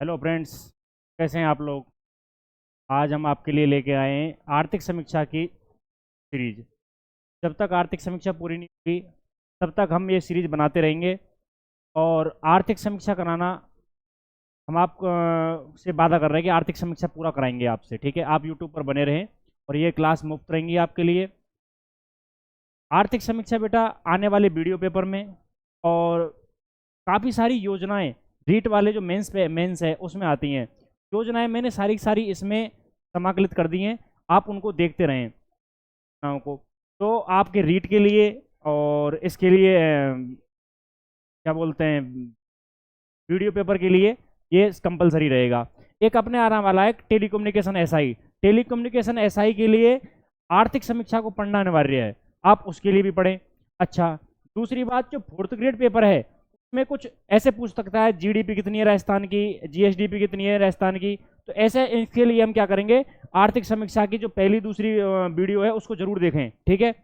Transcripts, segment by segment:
Hello friends, कैसे हैं आप लोग। आज हम आपके लिए लेके आए हैं आर्थिक समीक्षा की सीरीज। जब तक आर्थिक समीक्षा पूरी नहीं हुई तब तक हम ये सीरीज बनाते रहेंगे। और आर्थिक समीक्षा कराना हम आप से वादा कर रहे हैं कि आर्थिक समीक्षा पूरा कराएंगे आपसे। ठीक है, आप यूट्यूब पर बने रहें और ये क्लास मुफ्त रहेंगी आपके लिए। आर्थिक समीक्षा बेटा आने वाले वीडियो पेपर में और काफ़ी सारी योजनाएं रीट वाले जो मेंस है उसमें आती हैं। योजनाएं मैंने सारी की सारी इसमें समाकलित कर दी हैं, आप उनको देखते रहें योजनाओं को। तो आपके रीट के लिए और इसके लिए क्या बोलते हैं, वीडियो पेपर के लिए ये कंपलसरी रहेगा। एक अपने आने वाला है टेलीकम्युनिकेशन एसआई। टेलीकम्युनिकेशन एसआई के लिए आर्थिक समीक्षा को पढ़ना अनिवार्य है, आप उसके लिए भी पढ़ें। अच्छा, दूसरी बात, जो फोर्थ ग्रेड पेपर है उसमें कुछ ऐसे पूछ सकता है जीडीपी कितनी है राजस्थान की, जीएसडीपी कितनी है राजस्थान की। तो ऐसे इसके लिए हम क्या करेंगे, आर्थिक समीक्षा की जो पहली दूसरी वीडियो है उसको जरूर देखें। ठीक है,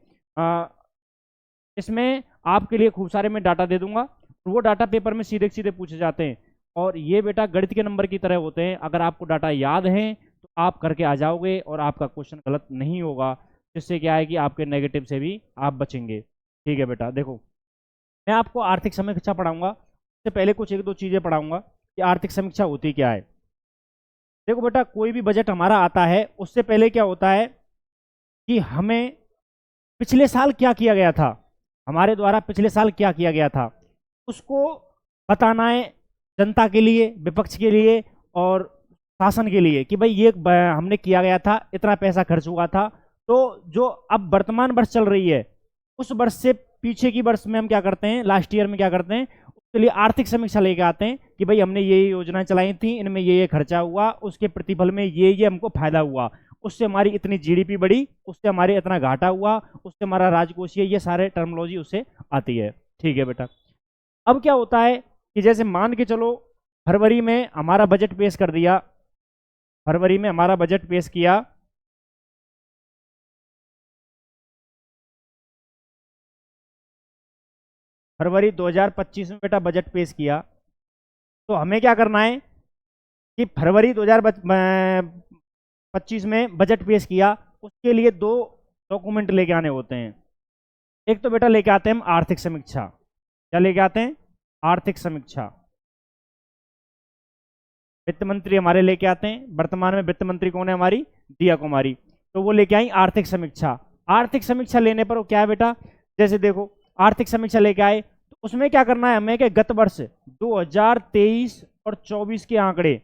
इसमें आपके लिए खूब सारे मैं डाटा दे दूंगा, वो डाटा पेपर में सीधे सीधे पूछे जाते हैं। और ये बेटा गणित के नंबर की तरह होते हैं, अगर आपको डाटा याद है तो आप करके आ जाओगे और आपका क्वेश्चन गलत नहीं होगा, जिससे क्या है कि आपके नेगेटिव से भी आप बचेंगे। ठीक है बेटा, देखो मैं आपको आर्थिक समीक्षा पढ़ाऊंगा, उससे पहले कुछ एक दो चीज़ें पढ़ाऊंगा कि आर्थिक समीक्षा होती क्या है। देखो बेटा, कोई भी बजट हमारा आता है उससे पहले क्या होता है कि हमें पिछले साल क्या किया गया था, हमारे द्वारा पिछले साल क्या किया गया था उसको बताना है जनता के लिए, विपक्ष के लिए और शासन के लिए कि भाई ये हमने किया गया था, इतना पैसा खर्च हुआ था। तो जो अब वर्तमान वर्ष चल रही है उस वर्ष से पीछे की वर्ष में हम क्या करते हैं, लास्ट ईयर में क्या करते हैं, उसके लिए आर्थिक समीक्षा लेके आते हैं कि भाई हमने ये योजनाएं चलाई थी, इनमें ये खर्चा हुआ, उसके प्रतिफल में ये हमको फायदा हुआ, उससे हमारी इतनी जीडीपी बढ़ी, उससे हमारे इतना घाटा हुआ, उससे हमारा राजकोषीय, ये सारे टर्मोलॉजी उससे आती है। ठीक है बेटा, अब क्या होता है कि जैसे मान के चलो फरवरी में हमारा बजट पेश कर दिया, फरवरी में हमारा बजट पेश किया, फरवरी 2025 में बेटा बजट पेश किया। तो हमें क्या करना है कि फरवरी 2025 में बजट पेश किया, उसके लिए दो डॉक्यूमेंट लेके आने होते हैं। एक तो बेटा लेके आते हैं हम आर्थिक समीक्षा। क्या लेके आते हैं? आर्थिक समीक्षा। वित्त मंत्री हमारे लेके आते हैं, वर्तमान में वित्त मंत्री कौन है हमारी, दिया कुमारी, तो वो लेके आई आर्थिक समीक्षा। आर्थिक समीक्षा लेने पर वो क्या है बेटा, जैसे देखो आर्थिक समीक्षा लेके आए तो उसमें क्या करना है हमें कि गत वर्ष 2023 और 24 के आंकड़े,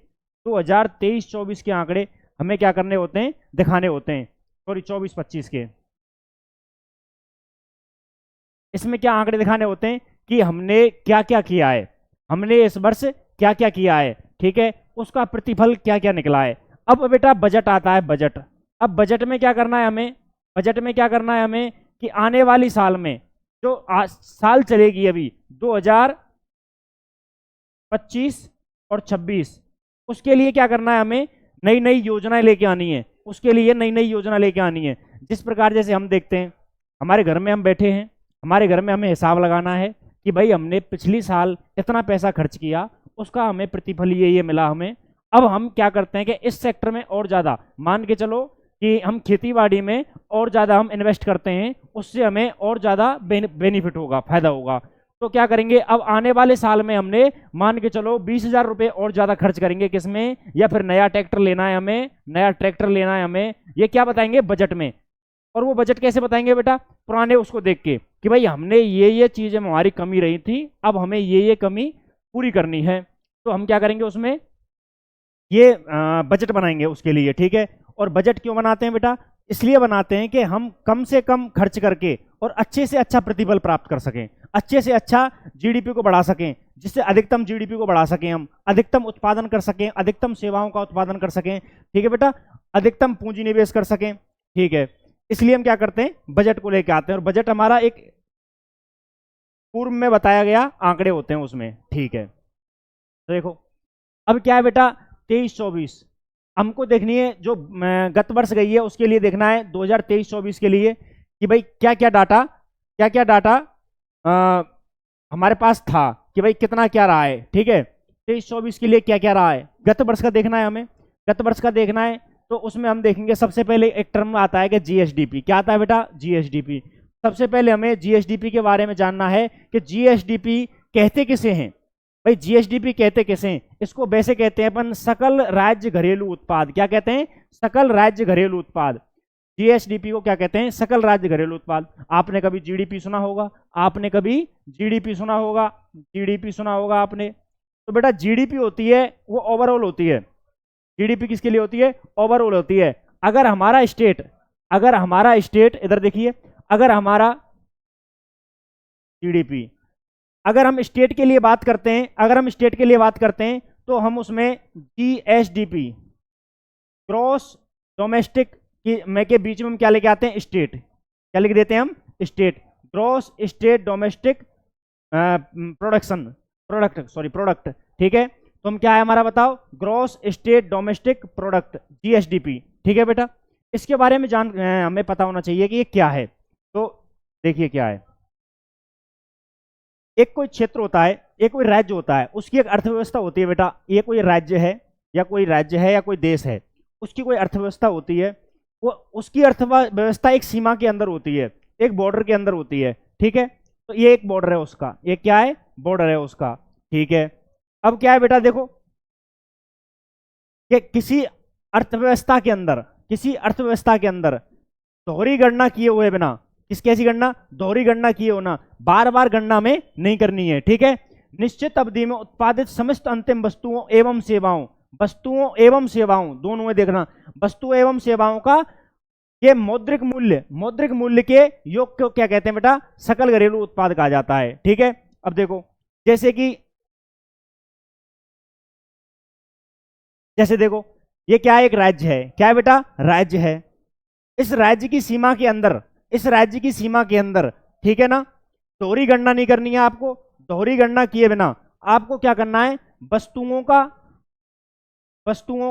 2023-24 के आंकड़े हमें क्या करने होते हैं, दिखाने होते हैं। सॉरी 24-25 के, इसमें क्या आंकड़े दिखाने होते हैं कि हमने क्या क्या किया है, हमने इस वर्ष क्या क्या किया है। ठीक है, उसका प्रतिफल क्या क्या निकला है। अब बेटा बजट आता है, बजट। अब बजट में क्या करना है हमें, बजट में क्या करना है हमें कि आने वाली साल में जो साल चलेगी अभी 2025 और 26, उसके लिए क्या करना है हमें, नई नई योजनाएं लेके आनी है, उसके लिए नई नई योजना लेके आनी है। जिस प्रकार जैसे हम देखते हैं हमारे घर में हम बैठे हैं, हमारे घर में हमें हिसाब लगाना है कि भाई हमने पिछली साल इतना पैसा खर्च किया, उसका हमें प्रतिफल ये मिला हमें। अब हम क्या करते हैं कि इस सेक्टर में और ज़्यादा, मान के चलो कि हम खेती में और ज़्यादा हम इन्वेस्ट करते हैं, उससे हमें और ज़्यादा बेनिफिट होगा, फायदा होगा। तो क्या करेंगे, अब आने वाले साल में हमने मान के चलो 20,000 रुपये और ज़्यादा खर्च करेंगे किसमें, या फिर नया ट्रैक्टर लेना है हमें, नया ट्रैक्टर लेना है हमें, ये क्या बताएंगे बजट में। और वो बजट कैसे बताएंगे बेटा, पुराने उसको देख के कि भाई हमने ये चीज़ें हमारी कमी रही थी, अब हमें ये कमी पूरी करनी है। तो हम क्या करेंगे उसमें, ये बजट बनाएंगे उसके लिए। ठीक है, और बजट क्यों बनाते हैं बेटा, इसलिए बनाते हैं कि हम कम से कम खर्च करके और अच्छे से अच्छा प्रतिफल प्राप्त कर सकें, अच्छे से अच्छा जीडीपी को बढ़ा सकें, जिससे अधिकतम जीडीपी को बढ़ा सकें, हम अधिकतम उत्पादन कर सकें, अधिकतम सेवाओं का उत्पादन कर सकें। ठीक है बेटा, अधिकतम पूंजी निवेश कर सकें। ठीक है, इसलिए हम क्या करते हैं, बजट को लेकर आते हैं। और बजट हमारा एक पूर्व में बताया गया आंकड़े होते हैं उसमें। ठीक है, तो देखो अब क्या है बेटा, 23-24 हमको देखनी है, जो गत वर्ष गई है उसके लिए देखना है 2023-24 के लिए कि भाई क्या क्या डाटा हमारे पास था कि भाई कितना क्या रहा है। ठीक है, 23-24 के लिए क्या क्या रहा है, गत वर्ष का देखना है हमें, गत वर्ष का देखना है। तो उसमें हम देखेंगे सबसे पहले एक टर्म आता है कि जीएसडीपी। क्या आता है बेटा, जीएसडीपी। सबसे पहले हमें जीएसडीपी के बारे में जानना है कि जीएसडीपी कहते किसे हैं। भाई जीएसडीपी कहते किसे हैं, इसको वैसे कहते हैं अपन सकल राज्य घरेलू उत्पाद। क्या कहते हैं, सकल राज्य घरेलू उत्पाद। जीएसडीपी को क्या कहते हैं, सकल राज्य घरेलू उत्पाद। आपने कभी जीडीपी सुना होगा, आपने कभी जीडीपी सुना होगा, जीडीपी सुना होगा आपने। तो बेटा जीडीपी होती है वो ओवरऑल होती है। जीडीपी किसके लिए होती है, ओवरऑल होती है। अगर हमारा स्टेट इधर देखिए, अगर हमारा जीडीपी, अगर हम स्टेट के लिए बात करते हैं, तो हम उसमें जीएसडीपी ग्रॉस डोमेस्टिक के बीच में हम क्या लेके आते हैं, स्टेट। क्या लिख देते हैं हम, state. Gross state domestic product. ठीक है, तो हम क्या है हमारा, बताओ, gross state domestic product, GSDP. ठीक है बेटा, इसके बारे में हमें पता होना चाहिए कि ये क्या है। तो देखिए क्या है, एक कोई क्षेत्र होता है, एक कोई राज्य होता है, उसकी एक अर्थव्यवस्था होती है बेटा। ये कोई राज्य है या कोई देश है, उसकी कोई अर्थव्यवस्था होती है। वो उसकी अर्थव्यवस्था एक सीमा के अंदर होती है, एक बॉर्डर के अंदर होती है। ठीक है, तो ये एक बॉर्डर है उसका, ये क्या है, बॉर्डर है उसका। ठीक है, अब क्या है बेटा, देखो कि किसी अर्थव्यवस्था के अंदर दोहरी गणना किए हुए बिना, कैसी गणना, दोहरी गणना किए होना, बार बार गणना में नहीं करनी है। ठीक है, निश्चित अवधि में उत्पादित समस्त अंतिम वस्तुओं एवं सेवाओं दोनों में देखना, वस्तु एवं सेवाओं का ये मौद्रिक मूल्य के योग को क्या कहते हैं बेटा, सकल घरेलू उत्पाद कहा जाता है। ठीक है, अब देखो जैसे देखो ये क्या है, एक राज्य है। क्या है बेटा, राज्य है। इस राज्य की सीमा के अंदर, ठीक है ना, दोहरी गणना नहीं करनी है आपको। दोहरी गणना किए बिना आपको क्या करना है, वस्तुओं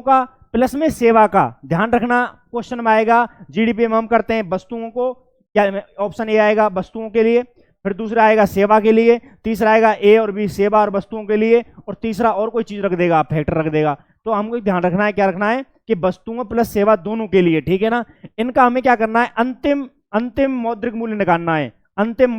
का प्लस में सेवा का ध्यान रखना। क्वेश्चन में आएगा जीडीपी में हम करते हैं वस्तुओं को, क्या ऑप्शन ए आएगा वस्तुओं के लिए, फिर दूसरा आएगा सेवा के लिए, तीसरा आएगा ए और बी सेवा और वस्तुओं के लिए, और तीसरा और कोई चीज रख देगा, फैक्टर रख देगा। तो हमको ध्यान रखना है, क्या रखना है कि वस्तुओं प्लस सेवा दोनों के लिए। ठीक है ना, इनका हमें क्या करना है, अंतिम मौद्रिक मूल्य निकालना है। अंतिम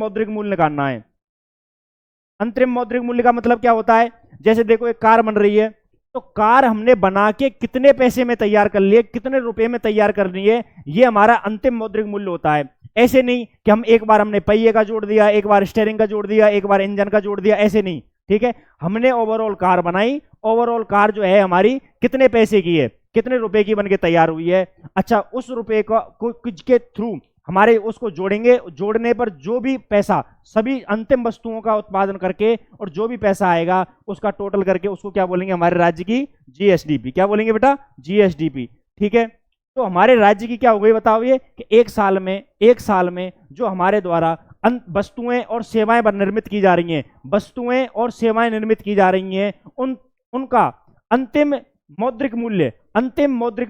मौद्रिक मूल्य का मतलब क्या होता है, जैसे देखो एक कार बन रही है, तो कार हमने बना के कितने पैसे में तैयार कर लिए, कितने रुपए में तैयार कर रही है, ये हमारा अंतिम मौद्रिक मूल्य होता है। ऐसे नहीं कि हम एक बार हमने पहिए का जोड़ दिया, एक बार स्टीयरिंग का जोड़ दिया, एक बार इंजन का जोड़ दिया, ऐसे नहीं। ठीक है, हमने ओवरऑल कार बनाई, ओवरऑल कार जो है हमारी कितने पैसे की है, कितने रुपए की बनके तैयार हुई है। अच्छा, उस रुपए के थ्रू हमारे उसको जोड़ेंगे, जोड़ने पर जो भी पैसा, सभी अंतिम वस्तुओं का उत्पादन करके और जो भी पैसा आएगा उसका टोटल करके उसको क्या बोलेंगे, हमारे राज्य की जीएसडीपी। क्या बोलेंगे बेटा, जीएसडीपी। ठीक है, तो हमारे राज्य की क्या हो गई बताओ, ये कि एक साल में जो हमारे द्वारा वस्तुएं और सेवाएं निर्मित की जा रही हैं, उनका अंतिम मौद्रिक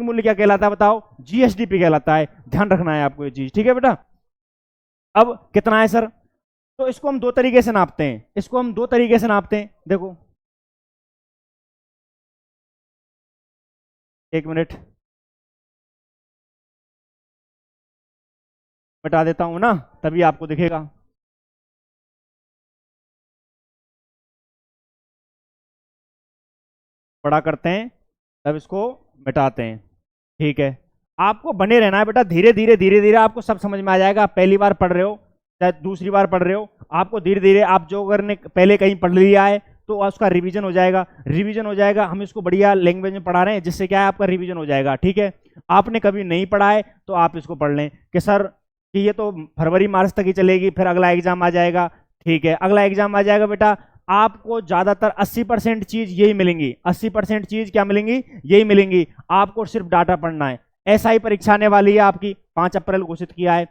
मूल्य क्या कहलाता है बताओ, जीएसडीपी कहलाता है। ध्यान रखना है आपको ये चीज। ठीक है बेटा, अब कितना है सर, तो इसको हम दो तरीके से नापते हैं। देखो एक मिनट बता देता हूं ना, तभी आपको दिखेगा। बड़ा करते हैं तब इसको मिटाते हैं। ठीक है, आपको बने रहना है बेटा, धीरे धीरे आपको सब समझ में आ जाएगा। आप पहली बार पढ़ रहे हो चाहे दूसरी बार पढ़ रहे हो, आपको धीरे धीरे, आप जो अगर ने पहले कहीं पढ़ लिया है तो उसका रिवीजन हो जाएगा। हम इसको बढ़िया लैंग्वेज में पढ़ा रहे हैं, जिससे क्या है आपका रिवीजन हो जाएगा। ठीक है, आपने कभी नहीं पढ़ा है तो आप इसको पढ़ लें कि सर कि ये तो फरवरी मार्च तक ही चलेगी, फिर अगला एग्जाम आ जाएगा। ठीक है, अगला एग्जाम आ जाएगा बेटा, आपको ज्यादातर 80% चीज यही मिलेंगी। 80% चीज क्या मिलेंगी, यही मिलेंगी। आपको सिर्फ डाटा पढ़ना है। एसआई परीक्षा आने वाली है आपकी, 5 अप्रैल घोषित किया है।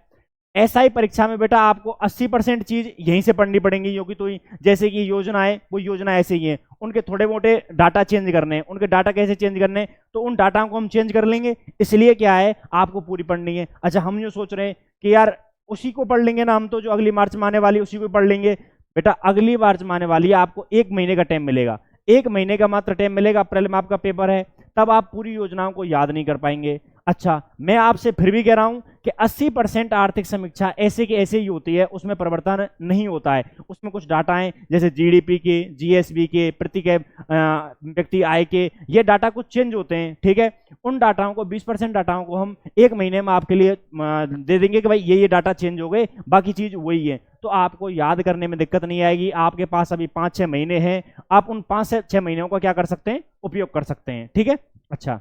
एसआई परीक्षा में बेटा आपको 80% चीज यहीं से पढ़नी पड़ेंगी, क्योंकि तो जैसे कि योजना है, वो योजना ऐसे ही है, उनके थोड़े मोटे डाटा चेंज करने हैं। उनके डाटा कैसे चेंज करने हैं, तो उन डाटा को हम चेंज कर लेंगे, इसलिए क्या है आपको पूरी पढ़नी है। अच्छा, हम जो सोच रहे हैं कि यार उसी को पढ़ लेंगे ना हम, तो जो अगली मार्च में आने वाली उसी को पढ़ लेंगे। बेटा अगली मार्च में आने वाली है, आपको 1 महीने का टाइम मिलेगा। 1 महीने का मात्र टाइम मिलेगा, अप्रैल में आपका पेपर है, तब आप पूरी योजनाओं को याद नहीं कर पाएंगे। अच्छा, मैं आपसे फिर भी कह रहा हूं कि 80% आर्थिक समीक्षा ऐसे की ऐसे ही होती है, उसमें परिवर्तन नहीं होता है। उसमें कुछ डाटा हैं जैसे जीडीपी के, जीएसबी के, प्रति व्यक्ति आय के, ये डाटा कुछ चेंज होते हैं, ठीक है। उन डाटाओं को 20% डाटाओं को हम 1 महीने में आपके लिए दे देंगे कि भाई ये डाटा चेंज हो गए, बाकी चीज वही है। तो आपको याद करने में दिक्कत नहीं आएगी। आपके पास अभी 5-6 महीने हैं, आप उन 5 से 6 महीनों का क्या कर सकते हैं, उपयोग कर सकते हैं, ठीक है। अच्छा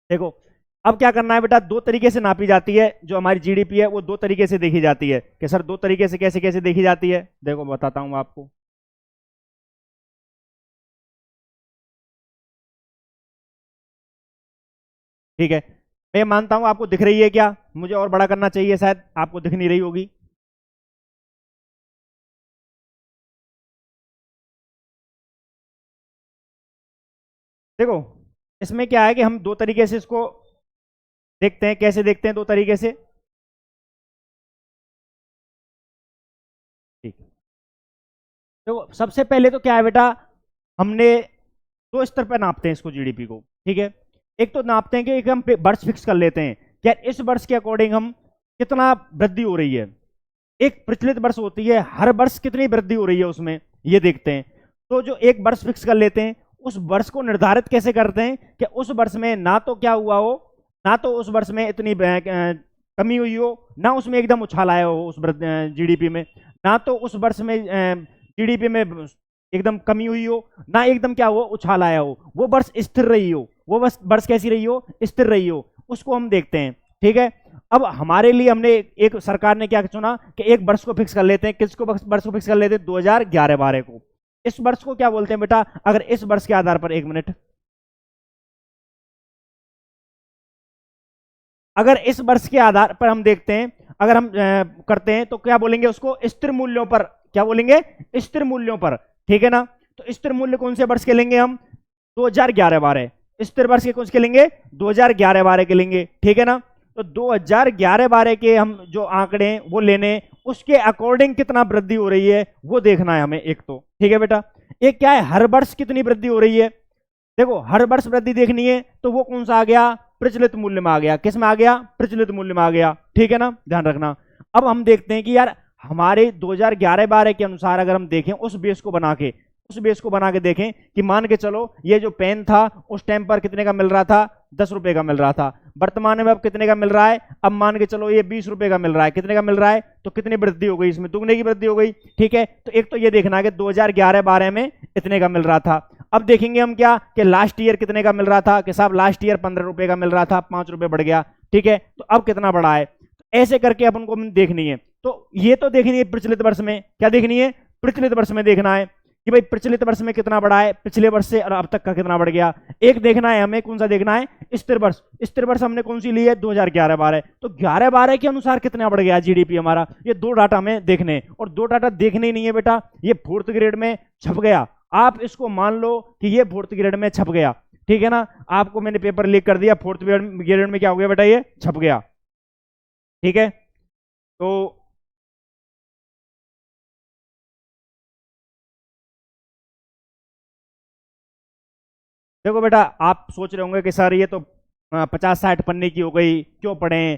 देखो, अब क्या करना है बेटा, 2 तरीके से नापी जाती है जो हमारी जीडीपी है, वो 2 तरीके से देखी जाती है। कि सर 2 तरीके से कैसे कैसे देखी जाती है, देखो बताता हूं आपको। ठीक है, मैं मानता हूं आपको दिख रही है क्या, मुझे और बड़ा करना चाहिए, शायद आपको दिख नहीं रही होगी। देखो, इसमें क्या है कि हम 2 तरीके से इसको देखते हैं। कैसे देखते हैं 2 तरीके से, ठीक है। तो सबसे पहले तो क्या है बेटा, हमने 2 स्तर पर नापते हैं इसको, जीडीपी को, ठीक है। एक तो नापते हैं कि एक हम वर्ष फिक्स कर लेते हैं, क्या इस वर्ष के अकॉर्डिंग हम कितना वृद्धि हो रही है। एक प्रचलित वर्ष होती है, हर वर्ष कितनी वृद्धि हो रही है उसमें, ये देखते हैं। तो जो एक वर्ष फिक्स कर लेते हैं, उस वर्ष को निर्धारित कैसे करते हैं कि उस वर्ष में ना तो क्या हुआ हो, ना तो उस वर्ष में इतनी कमी हुई हो, ना उसमें एकदम उछाल आया हो उस जीडीपी में, ना तो उस वर्ष में जीडीपी में एकदम कमी हुई हो, ना एकदम क्या हो, उछाल आया हो। वो वर्ष स्थिर रही हो, वो वर्ष कैसी रही हो, स्थिर रही हो, उसको हम देखते हैं, ठीक है। अब हमारे लिए हमने एक सरकार ने क्या चुना कि एक वर्ष को फिक्स कर लेते हैं। किसको वर्ष को फिक्स कर लेते हैं, 2011-12 को। इस वर्ष को क्या बोलते हैं बेटा, अगर इस वर्ष के आधार पर, 1 मिनट, अगर इस वर्ष के आधार पर हम देखते हैं, अगर हम करते हैं तो क्या बोलेंगे उसको, स्थिर मूल्यों पर। क्या बोलेंगे, स्थिर मूल्यों पर, ठीक है ना। तो स्थिर मूल्य कौन से वर्ष के लेंगे हम, 2011-12। स्थिर वर्ष के कौन से लेंगे, 2011-12 के लेंगे, ठीक है ना। तो 2011-12 के हम जो आंकड़े हैं वो लेने, उसके अकॉर्डिंग कितना वृद्धि हो रही है वो देखना है हमें, एक तो, ठीक है बेटा। एक क्या है, हर वर्ष कितनी वृद्धि हो रही है। देखो, हर वर्ष वृद्धि देखनी है तो वो कौन सा आ गया, प्रचलित मूल्य में आ गया। किस में आ गया, प्रचलित मूल्य में आ गया, ठीक है ना, ध्यान रखना। अब हम देखते हैं कि यार हमारे 2011-12 के अनुसार अगर हम देखें, उस बेस को बना के देखें कि मान के चलो ये जो पेन था उस टाइम पर कितने का मिल रहा था, 10 रुपए का मिल रहा था। वर्तमान में अब कितने का मिल रहा है, अब मान के चलो ये 20 रुपए का मिल रहा है। कितने का मिल रहा है, तो कितनी वृद्धि हो गई, इसमें दुगने की वृद्धि हो गई, ठीक है। तो एक तो ये देखना है कि 2011-12 में इतने का मिल रहा था। अब देखेंगे हम क्या कि लास्ट ईयर कितने का मिल रहा था, कि साहब लास्ट ईयर 15 रुपए का मिल रहा था, 5 रुपए बढ़ गया, ठीक है। तो अब कितना बढ़ा है, ऐसे करके अपन को देखनी है। तो ये तो देखनी है प्रचलित वर्ष में, क्या देखनी है, प्रचलित वर्ष में देखना है कि भाई प्रचलित वर्ष में कितना बढ़ा है, पिछले वर्ष से और अब तक का कितना बढ़ गया। एक देखना है हमें, कौन सा देखना है, स्थिर वर्ष। स्थिर वर्ष हमने कौन सी ली है, 2011-12। तो 11-12 के अनुसार कितना बढ़ गया जीडीपी हमारा, ये 2 डाटा हमें देखने हैं। और 2 डाटा देखने ही नहीं है बेटा, ये 4th ग्रेड में छप गया। आप इसको मान लो कि ये 4th ग्रेड में छप गया, ठीक है ना। आपको मैंने पेपर लीक कर दिया, 4th ग्रेड में क्या हो गया बेटा, ये छप गया, ठीक है। तो देखो बेटा, आप सोच रहे होंगे कि सर ये तो 50-60 पन्ने की हो गई, क्यों पढ़ें।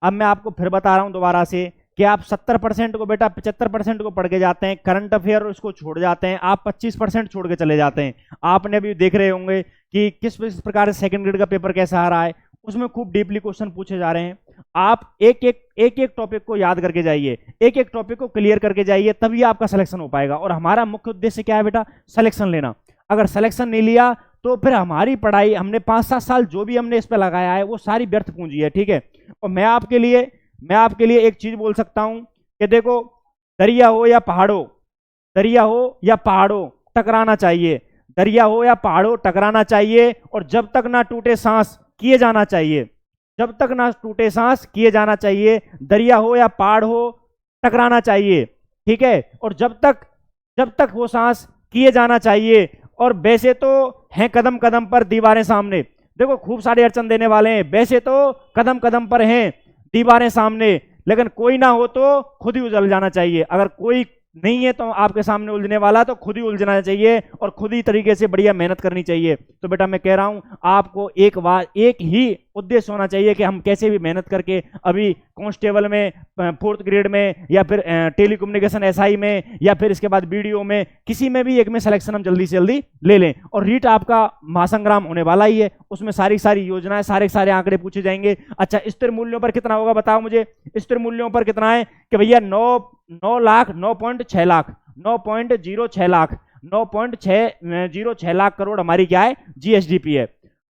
अब मैं आपको फिर बता रहा हूं दोबारा से कि आप 70% को बेटा 75% को पढ़ के जाते हैं, करंट अफेयर उसको छोड़ जाते हैं, आप 25% छोड़ के चले जाते हैं। आपने अभी देख रहे होंगे कि किस प्रकार से 2nd ग्रेड का पेपर कैसा आ रहा है, उसमें खूब डीपली क्वेश्चन पूछे जा रहे हैं। आप एक टॉपिक को याद करके जाइए, एक टॉपिक को क्लियर करके जाइए, तभी आपका सिलेक्शन हो पाएगा। और हमारा मुख्य उद्देश्य क्या है बेटा, सिलेक्शन लेना। अगर सिलेक्शन नहीं लिया तो फिर हमारी पढ़ाई, हमने 5-7 साल जो भी हमने इस पर लगाया है वो सारी व्यर्थ पूंजी है, ठीक है। और मैं आपके लिए एक चीज बोल सकता हूं कि देखो, दरिया हो या पहाड़ों, दरिया हो या पहाड़ों टकराना चाहिए, दरिया हो या पहाड़ों टकराना चाहिए। और जब तक ना टूटे सांस किए जाना चाहिए, जब तक ना टूटे सांस किए जाना चाहिए। दरिया हो या पहाड़ हो, टकराना चाहिए, ठीक है। और जब तक वो सांस किए जाना चाहिए। और वैसे तो हैं कदम कदम पर दीवारें सामने, देखो खूब सारे अड़चन देने वाले हैं, वैसे तो कदम कदम पर हैं दीवारें सामने, लेकिन कोई ना हो तो खुद ही उजल जाना चाहिए। अगर कोई नहीं है तो आपके सामने उलझने वाला, तो खुद ही उलझना चाहिए और खुद ही तरीके से बढ़िया मेहनत करनी चाहिए। तो बेटा मैं कह रहा हूं आपको एक ही उद्देश्य होना चाहिए कि हम कैसे भी मेहनत करके अभी कांस्टेबल में, 4th ग्रेड में, या फिर टेलीकम्युनिकेशन एसआई में, या फिर इसके बाद बीडीओ में, किसी में भी एक में सिलेक्शन हम जल्दी से जल्दी ले लें। और रीट आपका महासंग्राम होने वाला ही है, उसमें सारी योजनाएं, सारे आंकड़े पूछे जाएंगे। अच्छा, स्थिर मूल्यों पर कितना होगा बताओ मुझे, स्थिर मूल्यों पर कितना है कि भैया 9 लाख 9.6 लाख 9.06 लाख 9.606 लाख करोड़ हमारी क्या है, जीएसडीपी है।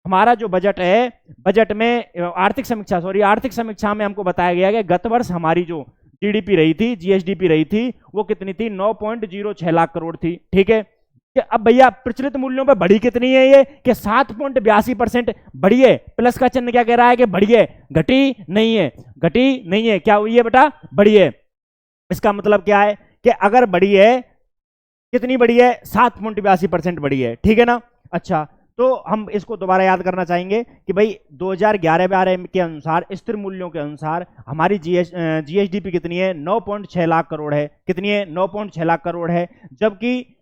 हमारा जो बजट है, बजट में आर्थिक समीक्षा में हमको बताया गया कि गत वर्ष हमारी जो जीडीपी रही थी, जीएसडीपी रही थी, वो कितनी थी, 9.06 लाख करोड़ थी। ठीक है, अब भैया प्रचलित मूल्यों पर बढ़ी कितनी है, ये कि 7.82% बढ़ी है। प्लस का चिन्ह क्या कह रहा है कि बढ़ी है, घटी नहीं है, घटी नहीं है, क्या हुई है बेटा, बढ़ी है। इसका मतलब क्या है कि अगर बढ़ी है, कितनी बढ़ी है, 7.82% बढ़ी है। ठीक है ना। अच्छा, तो हम इसको दोबारा याद करना चाहेंगे कि भाई 2011-12 के अनुसार, स्थिर मूल्यों के अनुसार हमारी जीएसडीपी कितनी है, 9.6 लाख करोड़ है। कितनी है, 9.6 लाख करोड़ है, जबकि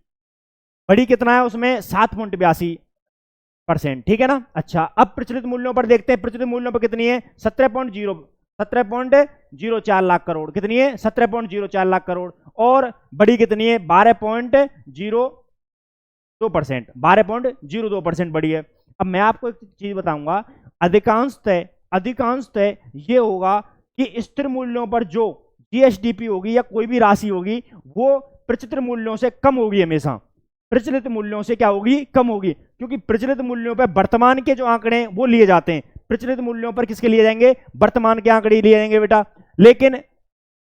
बड़ी कितना है उसमें, 7.82%। ठीक है ना। अच्छा, अब प्रचलित मूल्यों पर देखते हैं, प्रचलित मूल्यों पर कितनी है, 17.04 लाख करोड़। कितनी है, 17.04 लाख करोड़। और बड़ी कितनी है, 12.02%, 12.02% बड़ी है। अब मैं आपको एक चीज बताऊंगा, अधिकांशतः ये होगा कि स्थिर मूल्यों पर जो जीएसडीपी होगी या कोई भी राशि होगी, वो प्रचलित मूल्यों से कम होगी हमेशा, प्रचलित मूल्यों से क्या होगी, कम होगी। क्योंकि प्रचलित मूल्यों पर वर्तमान के जो आंकड़े हैं वो लिए जाते हैं, प्रचलित मूल्यों पर किसके लिए जाएंगे, वर्तमान के आंकड़े लिए जाएंगे बेटा। लेकिन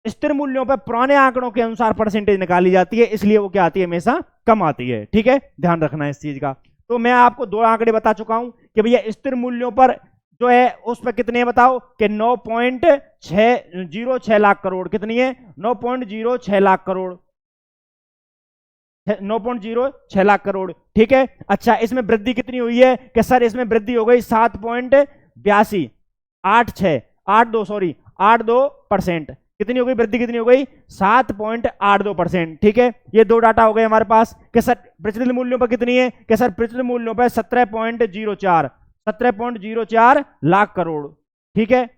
स्थिर मूल्यों पर पुराने आंकड़ों के अनुसार परसेंटेज निकाली जाती है, इसलिए वो क्या आती है, हमेशा कम आती है। ठीक है, ध्यान रखना है इस चीज का। तो मैं आपको 2 आंकड़े बता चुका हूं कि भैया स्थिर मूल्यों पर जो है उस पर कितने बताओ कि 9.606 लाख करोड़। कितनी है, 9.06 लाख करोड़, 9.06 लाख करोड़। ठीक है। अच्छा, इसमें वृद्धि कितनी हुई है कि सर इसमें वृद्धि हो गई 7.82%। कितनी हो गई वृद्धि, कितनी हो गई, 7.82%। ठीक है, ये 2 डाटा हो गए हमारे पास कि सर प्रचलित मूल्यों पर कितनी है, कि सर प्रचलित मूल्यों पर 17.04 लाख करोड़। ठीक है।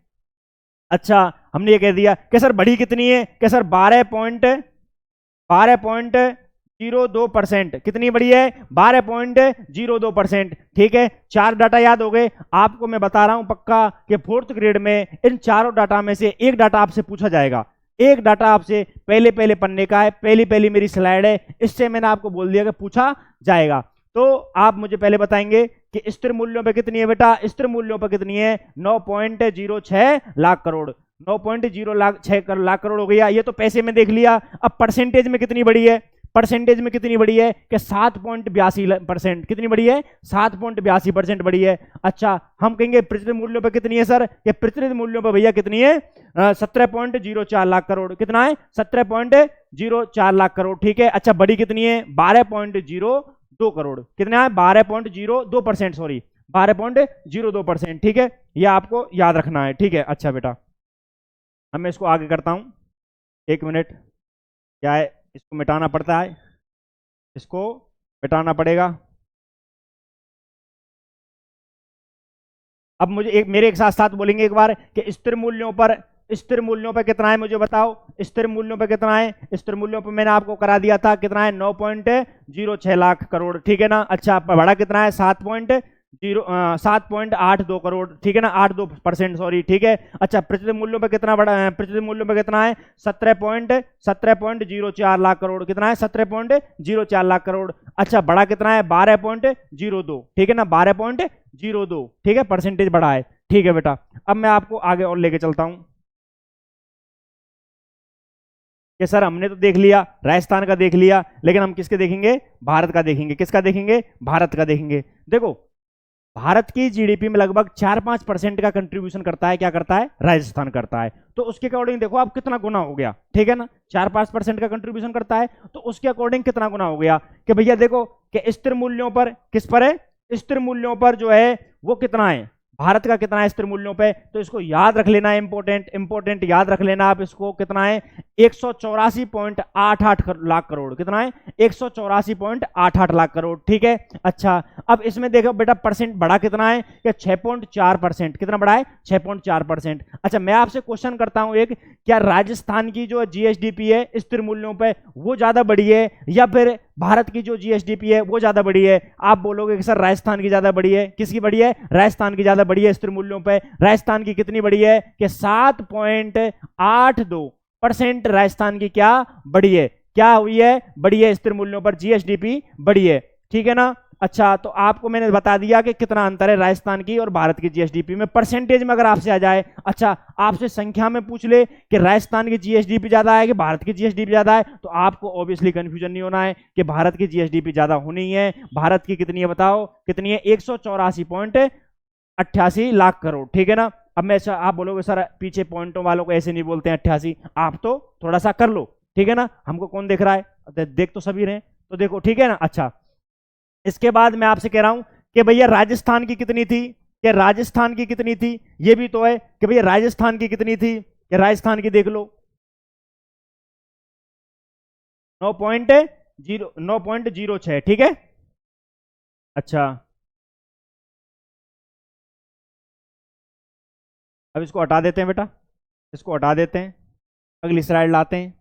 अच्छा, हमने ये कह दिया कि सर बढ़ी कितनी है, कि सर 12.02%। कितनी बड़ी है, 12.02%। ठीक है, 4 डाटा याद हो गए। आपको मैं बता रहा हूं पक्का कि 4th ग्रेड में इन चारों डाटा में से एक डाटा आपसे पूछा जाएगा। एक डाटा आपसे पहले पन्ने का है, पहली मेरी स्लाइड है, इससे मैंने आपको बोल दिया कि पूछा जाएगा। तो आप मुझे पहले बताएंगे कि स्थिर मूल्यों पे कितनी है बेटा, स्थिर मूल्यों पर कितनी है, 9.06 लाख करोड़। 9.06 लाख करोड़ हो गया, ये तो पैसे में देख लिया। अब परसेंटेज में कितनी बड़ी है, परसेंटेज में कितनी बड़ी है कि 7.82%। कितनी बड़ी है, 7.82% बड़ी है। अच्छा, हम कहेंगे प्रचलित मूल्यों पर कितनी है सर, कि प्रचलित मूल्यों पर भैया कितनी है, 17.04 लाख करोड़। कितना है, 17.04 लाख करोड़। ठीक है। अच्छा, बड़ी कितनी है, 12.02 करोड़। कितना है, 12.02%, सॉरी 12.02%। ठीक है, यह आपको याद रखना है। ठीक है। अच्छा बेटा, अब मैं इसको आगे करता हूं, 1 मिनट। क्या है, इसको मिटाना पड़ता है, इसको मिटाना पड़ेगा। अब मुझे मेरे एक साथ बोलेंगे एक बार कि स्थिर मूल्यों पर कितना है, मुझे बताओ। स्थिर मूल्यों पर कितना है, स्थिर मूल्यों पर मैंने आपको करा दिया था कितना है, 9.06 लाख करोड़। ठीक है ना। अच्छा, बढ़ा कितना है, 7.82 करोड़। ठीक है ना, 82%, सॉरी। ठीक है। अच्छा, प्रचलित मूल्यों पर कितना बढ़ा है, प्रचलित मूल्यों पर कितना है, 17.04 लाख करोड़। कितना है, 17.04 लाख करोड़। अच्छा, बढ़ा कितना है, 12.02। ठीक है ना, 12.02। ठीक है, परसेंटेज बढ़ा है। ठीक है बेटा, अब मैं आपको आगे और लेके चलता हूं कि सर हमने तो देख लिया, राजस्थान का देख लिया, लेकिन हम किसके देखेंगे, भारत का देखेंगे। किसका देखेंगे, भारत का देखेंगे। देखो, भारत की जीडीपी में लगभग 4-5% का कंट्रीब्यूशन करता है, क्या करता है, राजस्थान करता है। तो उसके अकॉर्डिंग देखो आप कितना गुना हो गया। ठीक है ना, 4-5% का कंट्रीब्यूशन करता है, तो उसके अकॉर्डिंग कितना गुना हो गया कि भैया देखो कि स्थिर मूल्यों पर किस पर है, स्थिर मूल्यों पर जो है वो कितना है, भारत का कितना है स्थिर मूल्यों पे, तो इसको याद रख लेना है, इंपोर्टेंट याद रख लेना आप इसको। कितना है? 184.88 लाख करोड़। कितना है? 184.88 लाख करोड़। ठीक है, अच्छा अब इसमें देखो बेटा परसेंट बढ़ा कितना है, क्या 6.4%। कितना बढ़ा है? 6.4%। अच्छा मैं आपसे क्वेश्चन करता हूं एक, क्या राजस्थान की जो जीएसडीपी है स्थिर मूल्यों पे वो ज्यादा बढ़ी है या फिर भारत की जो जीएसडीपी है वो ज्यादा बढ़ी है? आप बोलोगे कि सर राजस्थान की ज्यादा बढ़ी है। किसकी बढ़ी है? राजस्थान की ज्यादा बढ़ी है स्थिर मूल्यों पे। राजस्थान की कितनी बढ़ी है? कि 7.82% राजस्थान की क्या बढ़ी है? क्या हुई है? बढ़ी है स्थिर मूल्यों पर, जीएसडीपी बढ़ी है। ठीक है ना? अच्छा तो आपको मैंने बता दिया कि कितना अंतर है राजस्थान की और भारत की जीएसडीपी में परसेंटेज में। अगर आपसे आ जाए, अच्छा आपसे संख्या में पूछ ले कि राजस्थान की जीएसडीपी ज्यादा है कि भारत की जीएसडीपी ज्यादा है, तो आपको ऑब्वियसली कंफ्यूजन नहीं होना है कि भारत की जीएसडीपी ज्यादा होनी है। भारत की कितनी है बताओ? कितनी है? 184.88 लाख करोड़। ठीक है ना? अब मैं आप बोलोगे सर पीछे पॉइंटों वालों को ऐसे नहीं बोलते हैं 88, आप तो थोड़ा सा कर लो। ठीक है ना? हमको कौन देख रहा है? देख तो सभी रहे, तो देखो। ठीक है ना? अच्छा इसके बाद मैं आपसे कह रहा हूं कि भैया राजस्थान की कितनी थी, कि राजस्थान की कितनी थी, ये भी तो है कि भैया राजस्थान की कितनी थी, कि राजस्थान की देख लो 9.06। ठीक है, अच्छा अब इसको हटा देते हैं बेटा, इसको हटा देते हैं, अगली स्लाइड लाते हैं।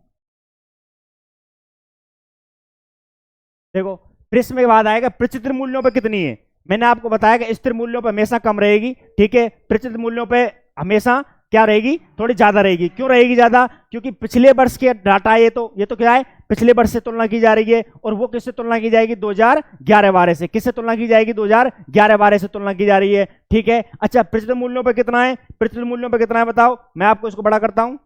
देखो फिर इसमें बाद आएगा प्रचित मूल्यों पे कितनी है। मैंने आपको बताया कि स्थिर मूल्यों पे हमेशा कम रहेगी। ठीक है, प्रचित मूल्यों पे हमेशा क्या रहेगी? थोड़ी ज्यादा रहेगी। क्यों रहेगी ज्यादा? क्योंकि पिछले वर्ष के डाटा है, ये तो क्या है? पिछले वर्ष से तुलना की जा रही है। और वो किससे तुलना की जाएगी? 2011-12 से। किससे तुलना की जाएगी? 2011-12 से तुलना की जा रही है। ठीक है, अच्छा प्रचित मूल्यों पर कितना है? प्रचित मूल्यों पर कितना है बताओ? मैं आपको इसको बड़ा करता हूं।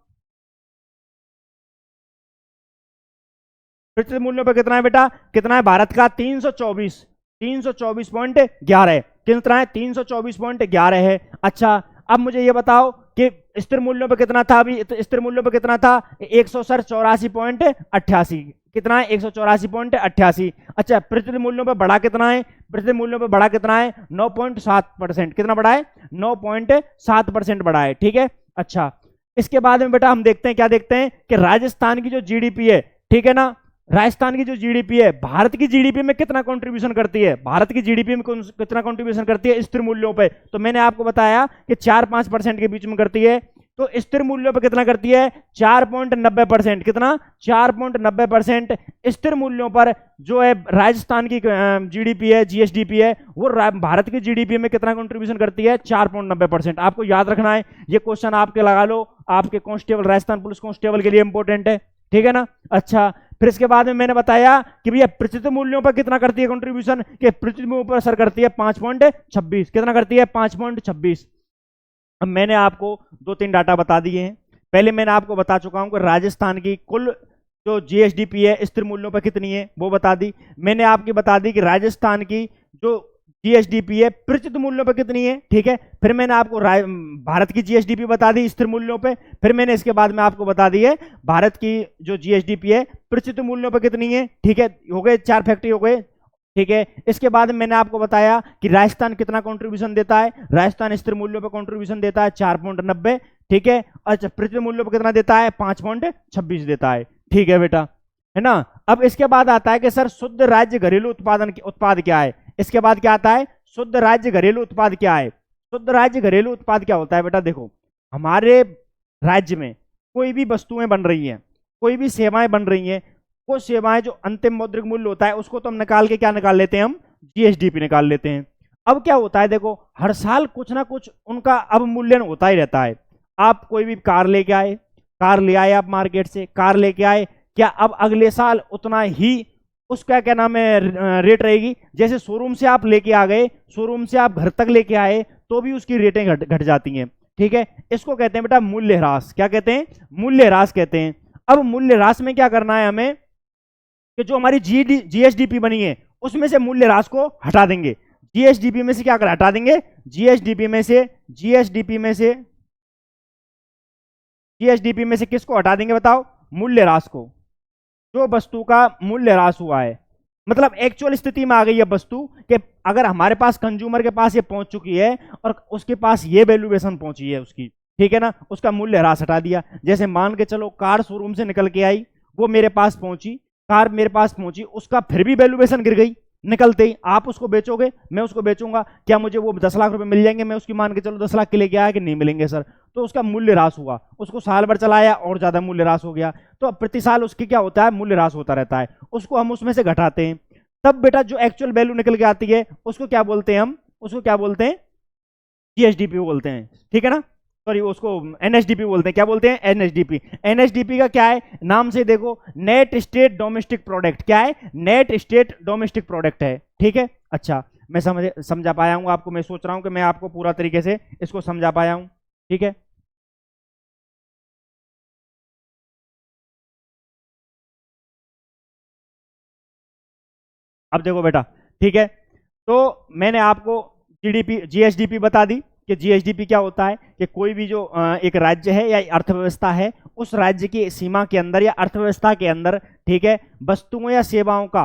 प्रचलित मूल्यों पर कितना है बेटा? कितना है? भारत का 324.11 कितना है? 324.11 है। अच्छा अब मुझे ये बताओ कि स्थिर मूल्यों पर कितना था? अभी स्थिर मूल्यों पर कितना था? 184.88। कितना है? 184.88। अच्छा प्रचलित मूल्यों पर बढ़ा कितना है? प्रचलित मूल्यों पर बढ़ा कितना है? 9.7%। कितना बढ़ा है? 9.7% बढ़ा है। ठीक है, अच्छा इसके बाद में बेटा हम देखते हैं, क्या देखते हैं कि राजस्थान की जो जीडीपी है, ठीक है ना, राजस्थान की जो जीडीपी है भारत की जीडीपी में कितना कंट्रीब्यूशन करती है? भारत की जीडीपी में कितना कंट्रीब्यूशन करती है स्थिर मूल्यों पे? तो मैंने आपको बताया कि 4-5% के बीच में करती है। तो स्थिर मूल्यों पे कितना करती है? 4.90%। कितना? 4.90% स्थिर मूल्यों पर जो है राजस्थान की जीडीपी है, जीएसडीपी है, वो भारत की जीडीपी में कितना कंट्रीब्यूशन करती है? 4.90%। आपको याद रखना है, ये क्वेश्चन आपके लगा लो, आपके कांस्टेबल, राजस्थान पुलिस कांस्टेबल के लिए इंपॉर्टेंट है। ठीक है ना? अच्छा फिर इसके बाद में मैंने बताया कि भैया प्रचित मूल्यों पर कितना करती है कंट्रीब्यूशन? कि प्रचित मूल्यों पर असर करती है 5.26। कितना करती है? 5.26। अब मैंने आपको 2-3 डाटा बता दिए हैं। पहले मैंने आपको बता चुका हूं कि राजस्थान की कुल जो जीएसडीपी है स्थिर मूल्यों पर कितनी है वो बता दी। मैंने आपकी बता दी कि राजस्थान की जो जीएसडीपी है प्रचित मूल्यों पर कितनी है। ठीक है, फिर मैंने आपको भारत की जीएसडीपी बता दी स्थिर मूल्यों पे। फिर मैंने इसके बाद में आपको बता दी है भारत की जो जीएसडीपी है प्रचित मूल्यों पर कितनी है। ठीक है, हो गए 4 फैक्टर हो गए। ठीक है, इसके बाद मैंने आपको बताया कि राजस्थान कितना कंट्रीब्यूशन देता है। राजस्थान स्थिर मूल्यों पर कंट्रीब्यूशन देता है 4.90। ठीक है, अच्छा प्रचित मूल्यों पर कितना देता है? 5.26 देता है। ठीक है बेटा, है ना? अब इसके बाद आता है कि सर शुद्ध राज्य घरेलू उत्पाद क्या है। इसके बाद क्या आता है? शुद्ध राज्य घरेलू उत्पाद क्या है। शुद्ध राज्य घरेलू उत्पाद क्या होता है बेटा? देखो हमारे राज्य में कोई भी वस्तुएं बन रही हैं, कोई भी सेवाएं बन रही हैं, वो सेवाएं जो अंतिम मौद्रिक मूल्य होता है उसको तो हम निकाल के क्या निकाल लेते हैं? हम जीएसडीपी निकाल लेते हैं। अब क्या होता है? देखो हर साल कुछ ना कुछ उनका अवमूल्यन होता ही रहता है। आप कोई भी कार लेके आए, कार ले आए आप मार्केट से, कार लेके आए, क्या अब अगले साल उतना ही उसका क्या नाम है रेट रहेगी? जैसे शोरूम से आप लेके आ गए, शोरूम से आप घर तक लेके आए तो भी उसकी रेटें घट जाती हैं। ठीक है, इसको कहते हैं बेटा मूल्य ह्रास। क्या कहते हैं? मूल्य ह्रास कहते हैं। अब मूल्य ह्रास में क्या करना है हमें कि जो हमारी जीएसडीपी बनी है उसमें से मूल्य ह्रास को हटा देंगे। जीएसडीपी में से क्या कर हटा देंगे? जीएसडीपी में से किसको हटा देंगे बताओ? मूल्य ह्रास को। जो वस्तु का मूल्य ह्रास हुआ है मतलब एक्चुअल स्थिति में आ गई है वस्तु कि अगर हमारे पास कंज्यूमर के पास ये पहुंच चुकी है और उसके पास ये वैल्यूएशन पहुंची है उसकी, ठीक है ना, उसका मूल्य ह्रास हटा दिया। जैसे मान के चलो कार शोरूम से निकल के आई, वो मेरे पास पहुंची, कार मेरे पास पहुंची, उसका फिर भी वैल्यूएशन गिर गई निकलते ही। आप उसको बेचोगे, मैं उसको बेचूंगा, क्या मुझे वो 10 लाख रुपए मिल जाएंगे? मैं उसकी मान के चलो 10 लाख के लेके आया कि नहीं मिलेंगे सर? तो उसका मूल्य ह्रास हुआ, उसको साल भर चलाया और ज्यादा मूल्य ह्रास हो गया, तो प्रति साल उसकी क्या होता है, मूल्य ह्रास होता रहता है, उसको हम उसमें से घटाते हैं। तब बेटा जो एक्चुअल वैल्यू निकल के आती है उसको क्या बोलते हैं हम? उसको क्या बोलते हैं? जीएसडीपी बोलते हैं, ठीक है ना, सॉरी उसको एनएसडीपी बोलते हैं। क्या बोलते हैं? एनएसडीपी। एनएसडीपी का क्या है, नाम से देखो, नेट स्टेट डोमेस्टिक प्रोडक्ट। क्या है? नेट स्टेट डोमेस्टिक प्रोडक्ट है, ठीक है। अच्छा, मैं समझा पाया हूं आपको, मैं सोच रहा हूं कि मैं आपको पूरा तरीके से इसको समझा पाया हूं, ठीक है। अब देखो बेटा, ठीक है, तो मैंने आपको जीडीपी जीएसडीपी बता दी कि जीएसडीपी क्या होता है कि कोई भी जो एक राज्य है या अर्थव्यवस्था है, उस राज्य की सीमा के अंदर या अर्थव्यवस्था के अंदर, ठीक है, वस्तुओं या सेवाओं का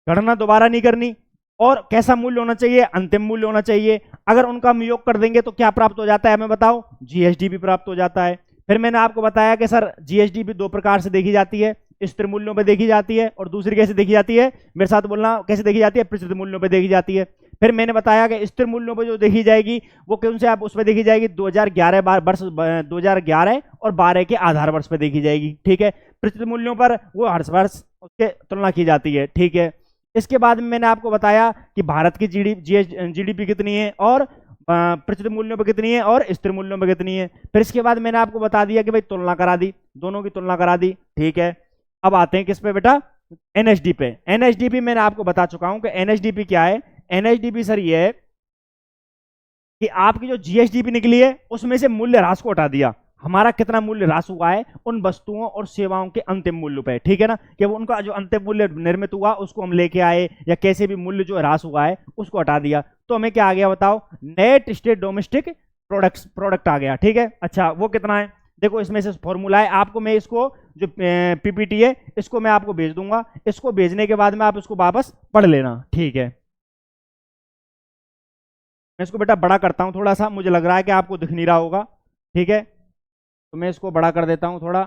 गणना दोबारा नहीं करनी, और कैसा मूल्य होना चाहिए? अंतिम मूल्य होना चाहिए। अगर उनका हम योग कर देंगे तो क्या प्राप्त हो जाता है हमें बताओ? जीएसडीपी प्राप्त हो जाता है। फिर मैंने आपको बताया कि सर जीएसडीपी दो प्रकार से देखी जाती है, स्थिर मूल्यों पर देखी जाती है, और दूसरी कैसे देखी जाती है? मेरे साथ बोलना, कैसे देखी जाती है? प्रचलित मूल्यों पर देखी जाती है। फिर मैंने बताया कि स्थिर मूल्यों पर जो देखी जाएगी वो कौन से, आप उस पर देखी जाएगी 2011 वर्ष 2011 और 12 के आधार वर्ष पर देखी जाएगी, ठीक है। प्रचलित मूल्यों पर वो हर वर्ष उसके तुलना की जाती है, ठीक है। इसके बाद में मैंने आपको बताया कि भारत की जीडीपी कितनी है, और प्रचलित मूल्यों पर कितनी है, और स्थिर मूल्यों पर कितनी है। फिर इसके बाद मैंने आपको बता दिया कि भाई तुलना करा दी, दोनों की तुलना करा दी, ठीक है। अब आते हैं किस पे बेटा? एनएचडी पे। एनएचडीपी मैंने आपको बता चुका हूं कि एनएचडीपी क्या है। एनएचडीपी सर ये है कि आपकी जो जीएसडीपी निकली है उसमें से मूल्य ह्रास को हटा दिया। हमारा कितना मूल्य ह्रास हुआ है उन वस्तुओं और सेवाओं के अंतिम मूल्य पे, ठीक है ना, कि वो उनका जो अंतिम मूल्य निर्मित हुआ उसको हम लेके आए, या कैसे भी मूल्य जो ह्रास हुआ है उसको हटा दिया, तो हमें क्या आ गया बताओ? नेट स्टेट डोमेस्टिक प्रोडक्ट आ गया, ठीक है। अच्छा, वो कितना है? देखो इसमें से फॉर्मूला है, आपको मैं इसको जो पीपीटी है इसको मैं आपको भेज दूंगा, इसको भेजने के बाद में आप इसको वापस पढ़ लेना, ठीक है। मैं इसको बेटा बड़ा करता हूं थोड़ा सा, मुझे लग रहा है कि आपको दिख नहीं रहा होगा, ठीक है, तो मैं इसको बड़ा कर देता हूं थोड़ा।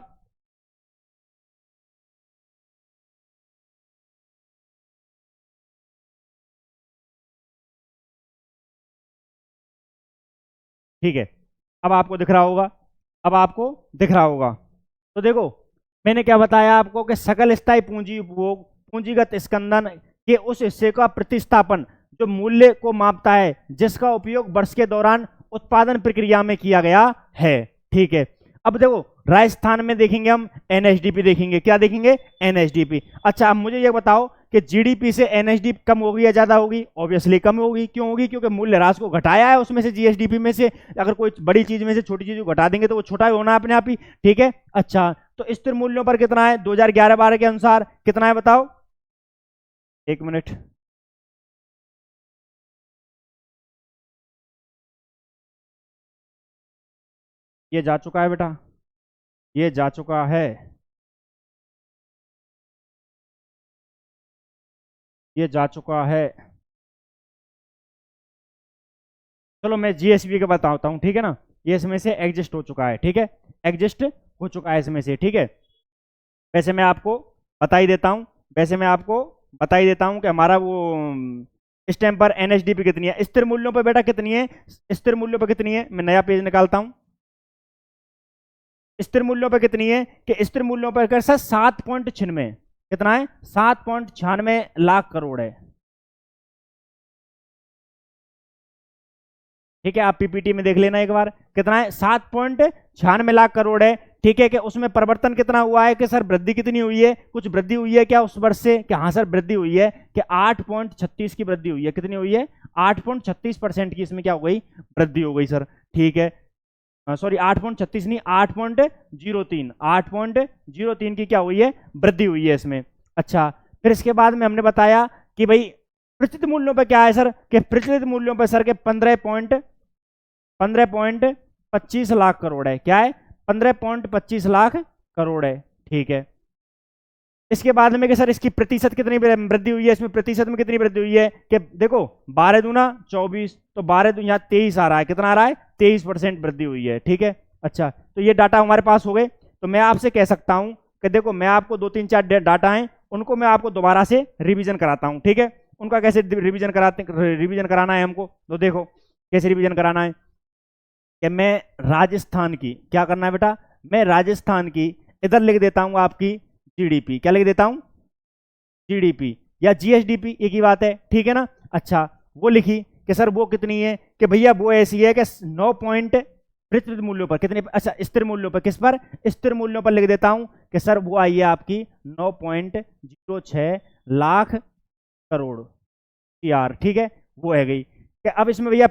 ठीक है, अब आपको दिख रहा होगा, अब आपको दिख रहा होगा। तो देखो मैंने क्या बताया आपको कि सकल स्थायी पूंजी उपभोग, पूंजीगत स्कंदन के उस हिस्से का प्रतिस्थापन जो मूल्य को मापता है जिसका उपयोग वर्ष के दौरान उत्पादन प्रक्रिया में किया गया है, ठीक है। अब देखो राजस्थान में देखेंगे हम एनएचडीपी देखेंगे, क्या देखेंगे? एनएचडीपी। अच्छा, अब मुझे ये बताओ कि जीडीपी से एनएचडीपी कम होगी या ज्यादा होगी? ऑब्वियसली कम होगी। क्यों होगी? क्योंकि मूल्य ह्रास को घटाया है उसमें से, जीएसडीपी में से। अगर कोई बड़ी चीज में से छोटी चीज को घटा देंगे तो वो छोटा होना है अपने आप ही, ठीक है। अच्छा, तो स्थिर मूल्यों पर कितना है 2011-12 के अनुसार? कितना है बताओ? एक मिनट, ये जा चुका है बेटा, ये जा चुका है, ये जा चुका है। चलो मैं जीएसबी का बताता हूँ, ठीक है ना, ये इसमें से एग्जिस्ट हो चुका है, ठीक है, एग्जिस्ट हो चुका है इसमें से, ठीक है। वैसे मैं आपको बता ही देता हूँ, वैसे मैं आपको बता ही देता हूँ कि हमारा वो इस टाइम पर एनएचडीपी कितनी है, स्थिर मूल्यों पर बेटा कितनी है, स्थिर मूल्यों पर कितनी है, मैं नया पेज निकालता हूँ। स्थिर मूल्यों पर कितनी है कि स्थिर मूल्यों पर कर सर 7.96, कितना है? 7.96 लाख करोड़ है, ठीक है। आप पीपीटी में देख लेना एक बार, कितना है? 7.96 लाख करोड़ है, ठीक है। कि उसमें परिवर्तन कितना हुआ है कि सर वृद्धि कितनी हुई है? कुछ वृद्धि हुई है क्या उस वर्ष से? कि हाँ सर वृद्धि हुई है, कि 8.36 की वृद्धि हुई है। कितनी हुई है? 8.36% की इसमें क्या हो गई? वृद्धि हो गई सर, ठीक है। सॉरी 8.36 नहीं, 8.03, 8.03 की क्या हुई है? वृद्धि हुई है इसमें। अच्छा, फिर इसके बाद में हमने बताया कि भाई प्रचलित मूल्यों पर क्या है सर? कि प्रचलित मूल्यों पर सर के 15.25 लाख करोड़ है। क्या है? 15.25 लाख करोड़ है, ठीक है। इसके बाद में कि सर इसकी प्रतिशत कितनी वृद्धि हुई है, इसमें प्रतिशत में कितनी वृद्धि हुई है कि देखो 12 दूना 24, तो 12 दूना यहाँ 23 आ रहा है, कितना आ रहा है 23% वृद्धि हुई है। ठीक है, अच्छा तो ये डाटा हमारे पास हो गए। तो मैं आपसे कह सकता हूं कि देखो मैं आपको 2-3-4 डाटा हैं, उनको मैं आपको दोबारा से रिवीजन कराता हूं। ठीक है, उनका कैसे रिवीजन कराना है हमको, तो देखो कैसे रिवीजन कराना है कि मैं राजस्थान की, क्या करना है बेटा, मैं राजस्थान की इधर लिख देता हूं आपकी जीडीपी, क्या लिख देता हूं, जीडीपी या जीएसडीपी, एक ही बात है। ठीक है ना, अच्छा वो लिखी कि सर वो कितनी है, कि भैया वो ऐसी है कि 9 पॉइंट प्रतिशत मूल्यों पर कितने, अच्छा स्थिर मूल्यों पर, किस पर, स्थिर मूल्यों पर लिख देता हूं कि सर वो आई है आपकी 9.06 लाख करोड़ यार। ठीक है, वो है गई कि अब इसमें भैया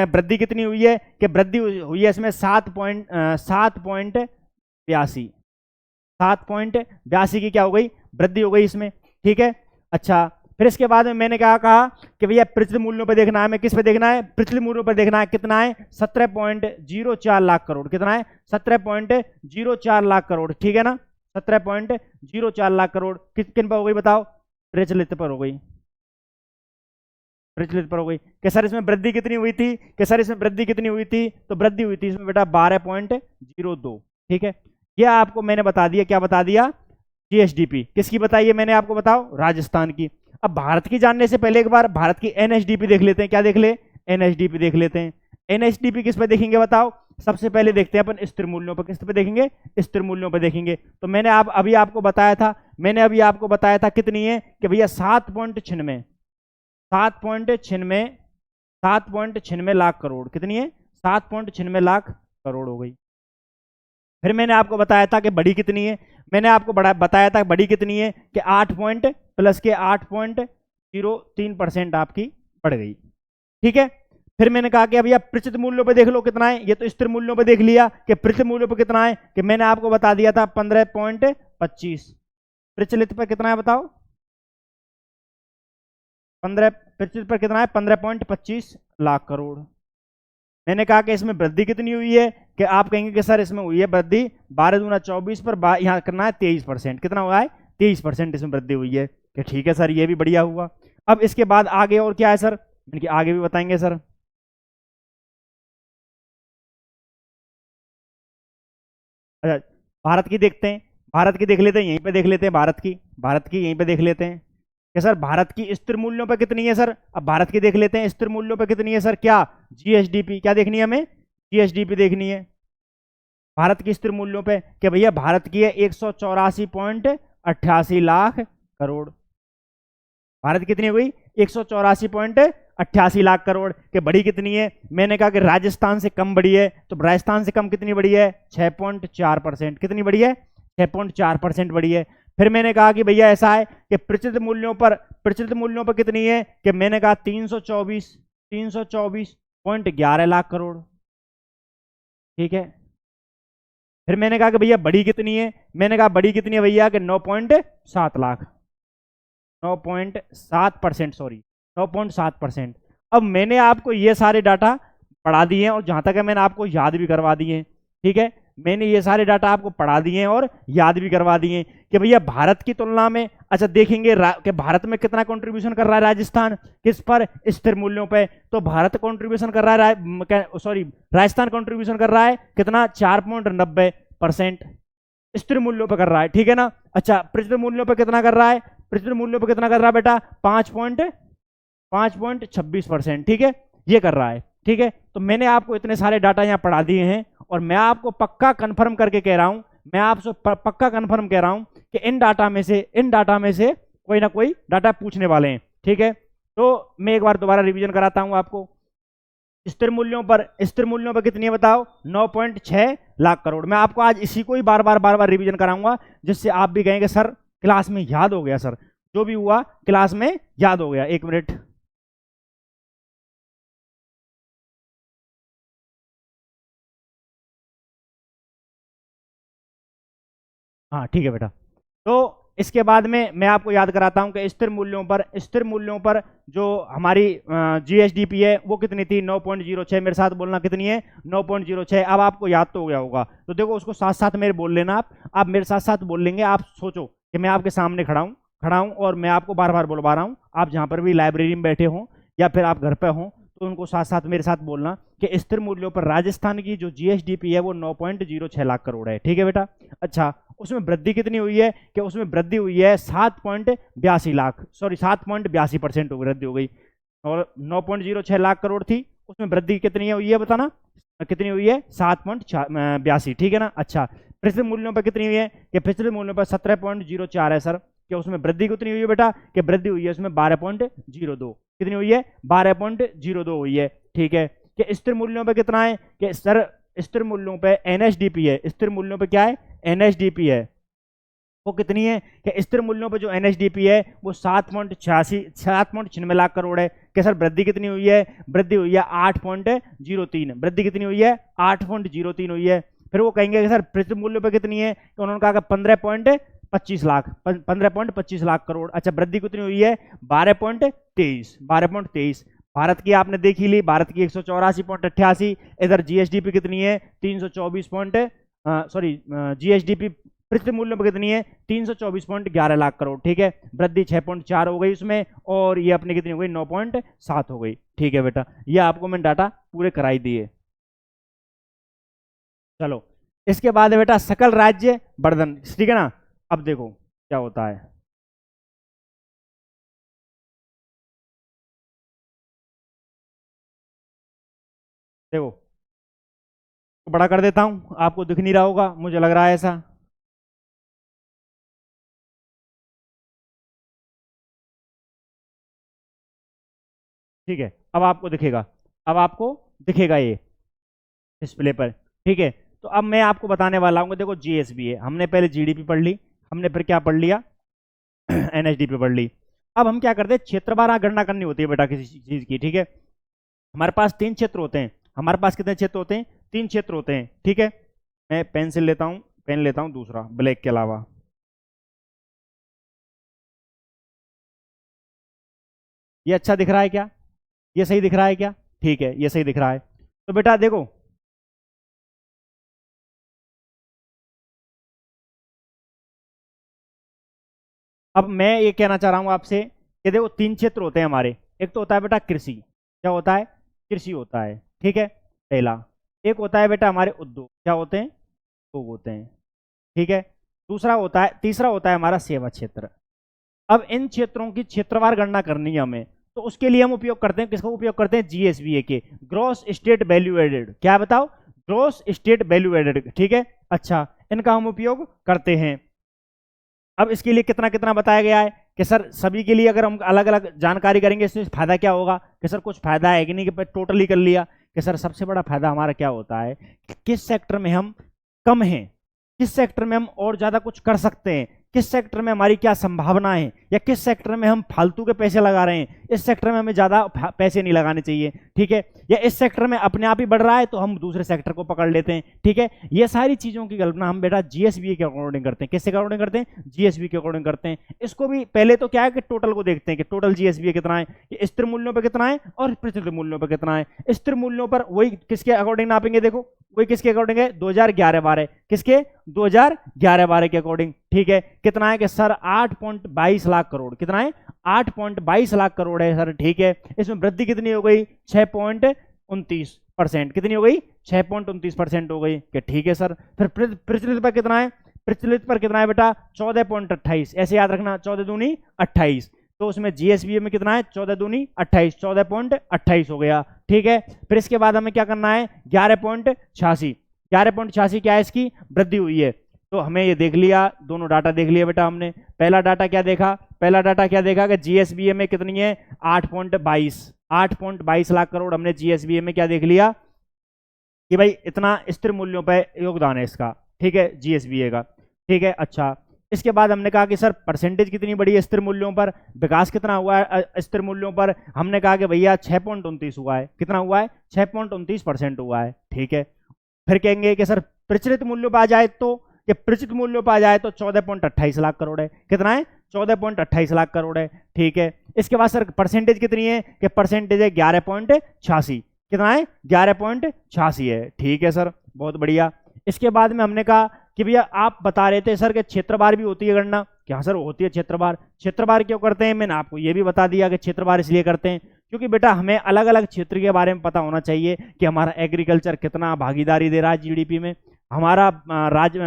वृद्धि कितनी हुई है, कि वृद्धि हुई है इसमें 7.82 की क्या हो गई, वृद्धि हो गई इसमें। ठीक है, अच्छा फिर इसके बाद में मैंने क्या कहा कि भैया प्रचलित मूल्यों पर देखना है, हमें किस पे देखना है, प्रचलित मूल्यों पर देखना है, कितना है 17.04 लाख करोड़, कितना है 17.04 लाख करोड़। ठीक है ना, 17.04 लाख करोड़ किन पर हो गई बताओ, प्रचलित पर हो गई, प्रचलित पर हो गई। कि सर इसमें वृद्धि कितनी हुई थी, कि सर इसमें वृद्धि कितनी हुई थी, तो वृद्धि हुई थी इसमें बेटा 12.02। ठीक है, यह आपको मैंने बता दिया, क्या बता दिया, जीएसडीपी। किसकी बताई है मैंने आपको, बताओ राजस्थान की। अब भारत की जानने से पहले एक बार भारत की एनएचडीपी देख लेते हैं, क्या देख ले, एनएचडीपी देख लेते हैं। एनएचडीपी किस पे देखेंगे बताओ, सबसे पहले देखते हैं अपन स्थिर मूल्यों पर, किस पे देखेंगे, स्थिर मूल्यों पर देखेंगे। तो मैंने अभी आपको बताया था, कितनी है कि भैया 7.96 लाख करोड़, कितनी है 7.96 लाख करोड़ हो गई। फिर मैंने आपको बताया था कि बड़ी कितनी है, मैंने आपको बताया था बड़ी कितनी है कि 8.03% आपकी बढ़ गई। ठीक है, फिर मैंने कहा कि अभी आप प्रचलित मूल्यों पे देख लो कितना है, ये तो स्थिर मूल्यों पे देख लिया कि प्रचलित मूल्यों पे कितना है, कि मैंने आपको बता दिया था 15.25, प्रचलित पर कितना है बताओ, 15 प्रचलित पर कितना है 15.25 लाख करोड़। मैंने कहा कि इसमें वृद्धि कितनी हुई है, कि आप कहेंगे कि सर इसमें हुई है वृद्धि 12 दूना 24 पर यहाँ करना है 23%, कितना हुआ है 23% इसमें वृद्धि हुई है। कि ठीक है सर ये भी बढ़िया हुआ। अब इसके बाद आगे और क्या है सर, इनके आगे भी बताएंगे सर। अच्छा भारत की देखते हैं, भारत की देख लेते हैं, यहीं पे देख लेते हैं भारत की यहीं पे देख लेते हैं कि सर भारत की स्थिर मूल्यों पर कितनी है सर। अब भारत की देख लेते हैं स्थिर मूल्यों पर कितनी है सर, क्या जीएसडीपी, क्या देखनी है हमें, जीएसडीपी देखनी है भारत की स्थिर मूल्यों पे, कि भैया भारत की है 184.88 लाख करोड़। भारत कितनी हो गई 184.88 लाख करोड़। के बड़ी कितनी है, मैंने कहा कि राजस्थान से कम बड़ी है, तो राजस्थान से कम कितनी बड़ी है 6.4%, कितनी बड़ी है 6.4% बड़ी है। फिर मैंने कहा कि भैया ऐसा है कि प्रचलित मूल्यों पर कितनी है, कि मैंने कहा 324.11 लाख करोड़। ठीक है, फिर मैंने कहा कि भैया बड़ी कितनी है, मैंने कहा बड़ी कितनी है भैया कि 9.7 लाख, 9.7%, सॉरी 9.7%। अब मैंने आपको ये सारे डाटा पढ़ा दिए हैं और जहां तक है मैंने आपको याद भी करवा दिए हैं। ठीक है, मैंने ये सारे डाटा आपको पढ़ा दिए हैं और याद भी करवा दिए हैं कि भैया भारत की तुलना में, अच्छा देखेंगे कि भारत में कितना कंट्रीब्यूशन कर रहा है राजस्थान, किस पर, स्थिर मूल्यों पे। तो भारत कंट्रीब्यूशन कर रहा है, राजस्थान कंट्रीब्यूशन कर रहा है कितना 4.90% स्थिर मूल्यों पर कर रहा है। ठीक है ना, अच्छा प्रचलित मूल्यों पर कितना कर रहा है, प्रचलित मूल्यों पर कितना कर रहा है बेटा 5.26%। ठीक है, ये कर रहा है। ठीक है, तो मैंने आपको इतने सारे डाटा यहाँ पढ़ा दिए हैं और मैं आपको पक्का कंफर्म करके कह रहा हूं, मैं आपसे पक्का कंफर्म कह रहा हूं कि इन डाटा में से कोई ना कोई डाटा पूछने वाले हैं। ठीक है, तो मैं एक बार दोबारा रिवीजन कराता हूं आपको। स्थिर मूल्यों पर कितनी है बताओ 9.6 लाख करोड़। मैं आपको आज इसी को ही बार बार रिवीजन कराऊंगा, जिससे आप भी कहेंगे सर क्लास में याद हो गया, सर जो भी हुआ क्लास में याद हो गया। एक मिनट, हाँ ठीक है बेटा। तो इसके बाद में मैं आपको याद कराता हूं कि स्थिर मूल्यों पर जो हमारी जीएसडीपी है वो कितनी थी 9.06। मेरे साथ बोलना कितनी है 9.06। अब आपको याद तो हो गया होगा, तो देखो उसको साथ साथ मेरे बोल लेना, आप मेरे साथ साथ बोल लेंगे। आप सोचो कि मैं आपके सामने खड़ा हूं और मैं आपको बार बार बुलवा रहा हूं, आप जहां पर भी लाइब्रेरी में बैठे हों या फिर आप घर पे हों, तो उनको साथ साथ मेरे साथ बोलना कि स्थिर मूल्यों पर राजस्थान की जो जीएसडीपी है वो 9.06 लाख करोड़ है। ठीक है बेटा। अच्छा, उसमें वृद्धि कितनी हुई है कि उसमें वृद्धि हुई है 7.82 लाख, सॉरी 7.82% वृद्धि हो गई, और 9.06 लाख करोड़ थी, उसमें वृद्धि कितनी हुई है बताना, कितनी हुई है 7.82। ठीक है ना। अच्छा, प्रचलित मूल्यों पर कितनी हुई है कि प्रचलित मूल्यों पर 17.04 है सर, कि उसमें वृद्धि कितनी हुई है बेटा कि वृद्धि हुई है उसमें 12.02, कितनी हुई है 12.02 हुई है। ठीक है। कि स्थिर मूल्यों पे कितना है कि सर स्थिर मूल्यों पे एनएसडीपी है, स्थिर मूल्यों पे क्या है एनएसडीपी है, वो कितनी है कि स्थिर मूल्यों पे जो एनएसडीपी है वो 7.96 लाख करोड़ है। कि सर वृद्धि कितनी हुई है, वृद्धि हुई है 8.03, वृद्धि कितनी हुई है 8.03 हुई है। फिर वो कहेंगे कि सर प्रचलित मूल्य पे कितनी है, तो उन्होंने कहा 15.25 लाख, 15.25 लाख करोड़। अच्छा, वृद्धि कितनी हुई है 12.23। भारत की आपने देख ही ली, भारत की 184.88, इधर जीएसडीपी कितनी है 324 सॉरी जीएसडीपी प्रचलित मूल्यों पर कितनी है 324.11 लाख करोड़। ठीक है, वृद्धि 6.4 हो गई उसमें, और ये अपनी कितनी हो गई 9.7 हो गई। ठीक है बेटा, ये आपको मैंने डाटा पूरे कराई दिए। चलो, इसके बाद है बेटा सकल राज्य वर्धन। ठीक है ना। अब देखो क्या होता है, देखो तो बड़ा कर देता हूं, आपको दिख नहीं रहा होगा, मुझे लग रहा है ऐसा। ठीक है, अब आपको दिखेगा, अब आपको दिखेगा ये डिस्प्ले पर। ठीक है, तो अब मैं आपको बताने वाला हूँ, देखो जीएसबी है, हमने पहले जीडीपी पढ़ ली, हमने फिर क्या पढ़ लिया एनएचडीपी पढ़ ली। अब हम क्या करते हैं, क्षेत्रवार गणना करनी होती है बेटा किसी चीज की। ठीक है, हमारे पास 3 क्षेत्र होते हैं, हमारे पास कितने क्षेत्र होते हैं 3 क्षेत्र होते हैं। ठीक है, मैं पेंसिल लेता हूं, पेन लेता हूं दूसरा ब्लैक के अलावा। ये अच्छा दिख रहा है क्या, ये सही दिख रहा है क्या, ठीक है ये सही दिख रहा है। तो बेटा देखो, अब मैं ये कहना चाह रहा हूं आपसे कि देखो 3 क्षेत्र होते हैं हमारे, एक तो होता है बेटा कृषि, क्या होता है कृषि होता है। ठीक है, पहला। एक होता है बेटा हमारे उद्योग, क्या होते हैं उद्योग होते हैं। ठीक है, दूसरा होता है, तीसरा होता है हमारा सेवा क्षेत्र। अब इन क्षेत्रों की क्षेत्रवार गणना करनी है हमें, तो उसके लिए हम उपयोग करते हैं, किसका उपयोग करते हैं जीएसबीए के, ग्रॉस स्टेट वैल्यू एडेड। क्या बताओ, ग्रॉस स्टेट वैल्यू एडेड। ठीक है। अच्छा, इनका हम उपयोग करते हैं। अब इसके लिए कितना कितना बताया गया है कि सर सभी के लिए अगर हम अलग अलग जानकारी करेंगे इससे फायदा क्या होगा, कि सर कुछ फायदा है कि नहीं, कि टोटली कर लिया, कि सर सबसे बड़ा फायदा हमारा क्या होता है कि किस सेक्टर में हम कम हैं, किस सेक्टर में हम और ज्यादा कुछ कर सकते हैं, किस सेक्टर में हमारी क्या संभावना है, या किस सेक्टर में हम फालतू के पैसे लगा रहे हैं, इस सेक्टर में हमें ज्यादा पैसे नहीं लगाने चाहिए। ठीक है, या इस सेक्टर में अपने आप ही बढ़ रहा है तो हम दूसरे सेक्टर को पकड़ लेते हैं। ठीक है, ये सारी चीजों की कल्पना हम बेटा जीएसबी के अकॉर्डिंग करते हैं। किसके अकॉर्डिंग करते हैं, जीएसबी के अकॉर्डिंग करते हैं। इसको भी पहले तो क्या है कि टोटल को देखते हैं कि टोटल जीएसबी कितना है, कि स्थिर मूल्यों पर कितना है और प्रचलित मूल्यों पर कितना है। स्थिर मूल्यों पर वही किसके अकॉर्डिंग नापेंगे, देखो वही किसके अकॉर्डिंग है 2011-12, किसके 2011-12 के अकॉर्डिंग। ठीक है, कितना है कि सर 8.22 लाख करोड़, कितना है 8.22 लाख करोड़ है सर। ठीक है, इसमें वृद्धि कितनी हो गई 6.29%, कितनी हो गई 6.29% हो गई। कि ठीक है सर, फिर प्रचलित पर कितना है, प्रचलित पर कितना है बेटा 14.28, ऐसे याद रखना 14 दूनी 28, तो उसमें जीएसबी में कितना है 14 दूनी 28, 14.28 हो गया। ठीक है, फिर इसके बाद हमें क्या करना है 11.86, 11.86 क्या है इसकी वृद्धि हुई है। तो हमें ये देख लिया, दोनों डाटा देख लिया बेटा हमने। पहला डाटा क्या देखा, पहला डाटा क्या देखा कि जीएसबीए में कितनी है 8.22 लाख करोड़, हमने जीएसबीए में क्या देख लिया कि भाई इतना स्थिर मूल्यों पर योगदान है इसका। ठीक है, जीएसबीए का। ठीक है, अच्छा इसके बाद हमने कहा कि सर परसेंटेज कितनी बड़ी है स्थिर मूल्यों पर, विकास कितना हुआ है स्थिर मूल्यों पर, हमने कहा कि भैया 6.29 हुआ है, कितना हुआ है 6.29% हुआ है। ठीक है, फिर कहेंगे कि सर प्रचलित मूल्यों पर आ जाए तो, कि प्रचलित मूल्यों पर आ जाए तो 14.28 लाख करोड़ है, कितना है 14.28 लाख करोड़ है। ठीक है, इसके बाद सर परसेंटेज कितनी है, कि परसेंटेज है 11.86, कितना है 11.86 है। ठीक है सर, बहुत बढ़िया। इसके बाद में हमने कहा कि भैया आप बता रहे थे सर कि क्षेत्रवार भी होती है गणना, क्या सर होती है क्षेत्रवार। क्षेत्रवार क्यों करते हैं, मैंने आपको ये भी बता दिया कि क्षेत्रवार इसलिए करते हैं क्योंकि बेटा हमें अलग अलग क्षेत्र के बारे में पता होना चाहिए कि हमारा एग्रीकल्चर कितना भागीदारी दे रहा है जीडीपी में, हमारा राज्य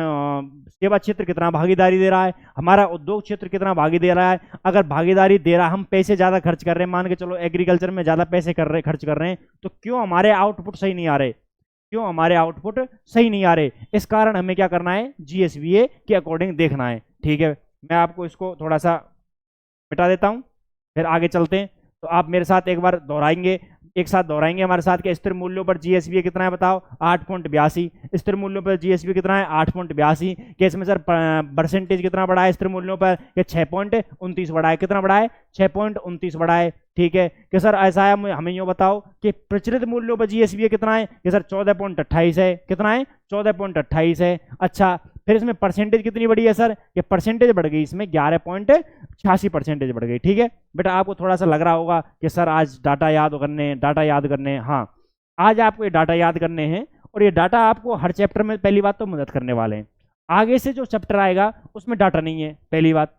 सेवा क्षेत्र कितना भागीदारी दे रहा है, हमारा उद्योग क्षेत्र कितना भागी दे रहा है। अगर भागीदारी दे रहा, हम पैसे ज्यादा खर्च कर रहे हैं, मान के चलो एग्रीकल्चर में ज्यादा पैसे खर्च कर रहे हैं, तो क्यों हमारे आउटपुट सही नहीं आ रहे, क्यों हमारे आउटपुट सही नहीं आ रहे। इस कारण हमें क्या करना है, जीएसवीए के अकॉर्डिंग देखना है। ठीक है, मैं आपको इसको थोड़ा सा मिटा देता हूं, फिर आगे चलते हैं। तो आप मेरे साथ एक बार दोहराएंगे, एक साथ दोहराएंगे हमारे साथ कि स्थिर मूल्यों पर जीएसवी कितना है बताओ, 8.82। स्थिर मूल्यों पर जीएसवी कितना है, 8.82। कि इसमें सर परसेंटेज कितना बढ़ा है स्थिर मूल्यों पर, 6.29 बढ़ा है। कितना बढ़ा है, 6.29 बढ़ा है। ठीक है कि सर ऐसा है, हमें यूँ बताओ कि प्रचलित मूल्यों पर जीएसवी कितना है, कि सर 14.28 है। कितना है, 14.28 है। अच्छा, फिर इसमें परसेंटेज कितनी बढ़ी है सर, कि परसेंटेज बढ़ गई इसमें 11.86% बढ़ गई। ठीक है बेटा, आपको थोड़ा सा लग रहा होगा कि सर आज डाटा याद करने, डाटा याद करने, हाँ आज आपको ये डाटा याद करने हैं और ये डाटा आपको हर चैप्टर में पहली बात तो मदद करने वाले हैं। आगे से जो चैप्टर आएगा उसमें डाटा नहीं है, पहली बात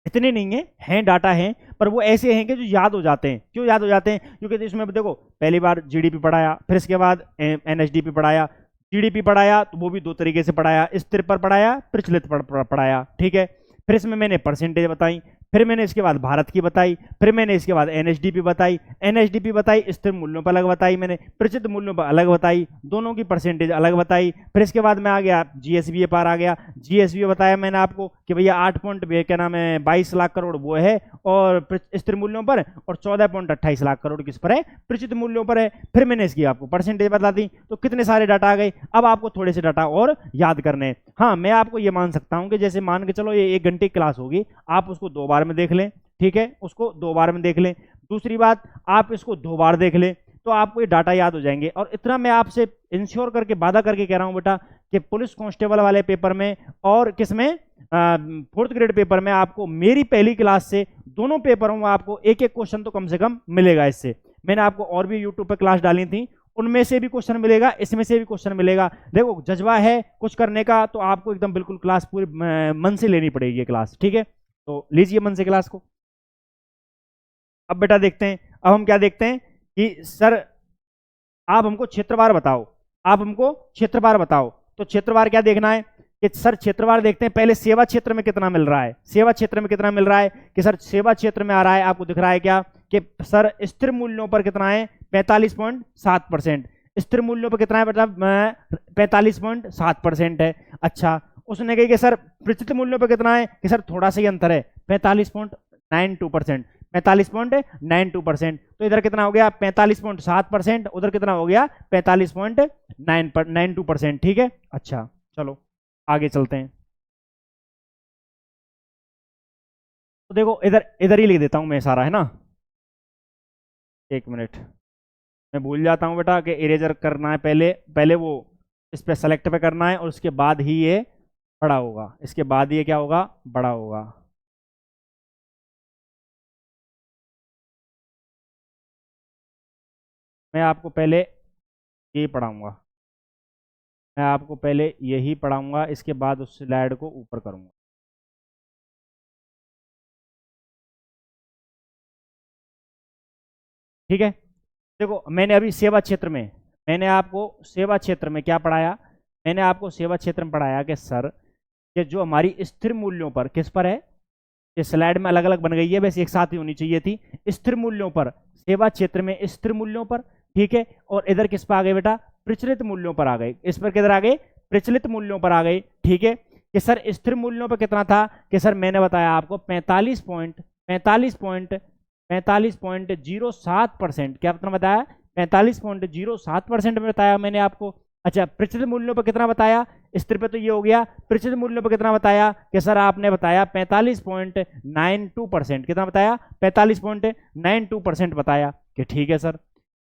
इतने नहीं है, हैं डाटा हैं पर वो ऐसे हैं कि जो याद हो जाते हैं। क्यों याद हो जाते हैं, क्योंकि इसमें देखो पहली बार जीडीपी पढ़ाया, फिर इसके बाद एनएचडीपी पढ़ाया, जीडीपी पढ़ाया तो वो भी दो तरीके से पढ़ाया, स्थिर पर पढ़ाया, प्रचलित पर पढ़ाया। ठीक है, फिर इसमें मैंने परसेंटेज बताई, फिर मैंने इसके बाद भारत की बताई, फिर मैंने इसके बाद एनएचडीपी बताई, एनएचडीपी बताई, स्थिर मूल्यों पर अलग बताई मैंने, प्रचलित मूल्यों पर अलग बताई, दोनों की परसेंटेज अलग बताई। फिर इसके बाद मैं आ गया जीएसबी पर आ गया, जीएसबी बताया मैंने आपको कि भैया 8 क्या नाम है 22 लाख करोड़ वो है और स्थिर मूल्यों पर, और 14.28 लाख करोड़ किस पर है, प्रचलित मूल्यों पर है। फिर मैंने इसकी आपको परसेंटेज बता दी, तो कितने सारे डाटा आ गए। अब आपको थोड़े से डाटा और याद करने हैं। हाँ मैं आपको ये मान सकता हूँ कि जैसे मान के चलो ये 1 घंटे की क्लास होगी, आप उसको 2 बार में देख लें। ठीक है, उसको 2 बार में देख लें। दूसरी बात, आप इसको 2 बार देख लें तो आपको ये डाटा याद हो जाएंगे। और इतना मैं आपसे इंश्योर करके वादा करके कह रहा हूं बेटा कि पुलिस कांस्टेबल वाले पेपर में और किसमें 4th ग्रेड पेपर में आपको मेरी पहली क्लास से दोनों पेपरों में आपको एक एक क्वेश्चन तो कम से कम मिलेगा। इससे मैंने आपको और भी यूट्यूब पर क्लास डाली थी, उनमें से भी क्वेश्चन मिलेगा, इसमें से भी क्वेश्चन मिलेगा। देखो जज्बा है कुछ करने का तो आपको एकदम बिल्कुल क्लास पूरी मन से लेनी पड़ेगी क्लास। ठीक है, तो लीजिए मन से क्लास को। अब बेटा देखते हैं, अब हम क्या देखते हैं कि सर आप हमको क्षेत्रवार बताओ, आप हमको क्षेत्रवार बताओ। तो क्षेत्रवार क्या देखना है कि सर क्षेत्रवार देखते हैं पहले सेवा क्षेत्र में कितना मिल रहा है। सेवा क्षेत्र में कितना मिल रहा है कि सर सेवा क्षेत्र में आ रहा है, आपको दिख रहा है क्या कि सर स्थिर मूल्यों पर कितना है 45.7%। स्थिर मूल्यों पर कितना है मतलब 45.7% है। अच्छा, उसने कही कि सर प्रचलित मूल्यों पर कितना है कि सर थोड़ा सा ही अंतर है 45.92%, 45.92%। तो इधर कितना हो गया 45.7%, उधर कितना हो गया 45.92%। ठीक है, अच्छा चलो आगे चलते हैं। तो देखो इधर इधर ही लिख देता हूं मैं सारा, है ना। 1 मिनट, मैं भूल जाता हूं बेटा कि इरेजर करना है, पहले पहले वो इस पे सेलेक्ट पे करना है और उसके बाद ही ये बड़ा होगा, इसके बाद ये क्या होगा बड़ा होगा। मैं आपको पहले ये पढ़ाऊंगा, मैं आपको पहले यही पढ़ाऊंगा, इसके बाद उस स्लाइड को ऊपर करूंगा। ठीक है, देखो मैंने अभी सेवा क्षेत्र में, मैंने आपको सेवा क्षेत्र में क्या पढ़ाया, मैंने आपको सेवा क्षेत्र में पढ़ाया कि सर कि जो हमारी स्थिर मूल्यों पर किस पर है, इस स्लाइड में अलग अलग बन गई है, वैसे एक साथ ही होनी चाहिए थी। स्थिर मूल्यों पर, सेवा क्षेत्र में स्थिर मूल्यों पर। ठीक है, और इधर किस पर आ गए बेटा प्रचलित मूल्यों पर आ गए, इस पर किधर आ गए प्रचलित मूल्यों पर आ गए। ठीक है, कि सर स्थिर मूल्यों पर कितना था कि सर मैंने बताया आपको 45.07%। क्या कितना बताया 45.07% में बताया मैंने आपको। अच्छा, प्रचलित मूल्यों पर कितना बताया, स्थिर पे तो ये हो गया, प्रचलित मूल्यों पर कितना बताया कि सर आपने बताया 45.92%। कितना बताया 45.92% बताया कि ठीक है सर,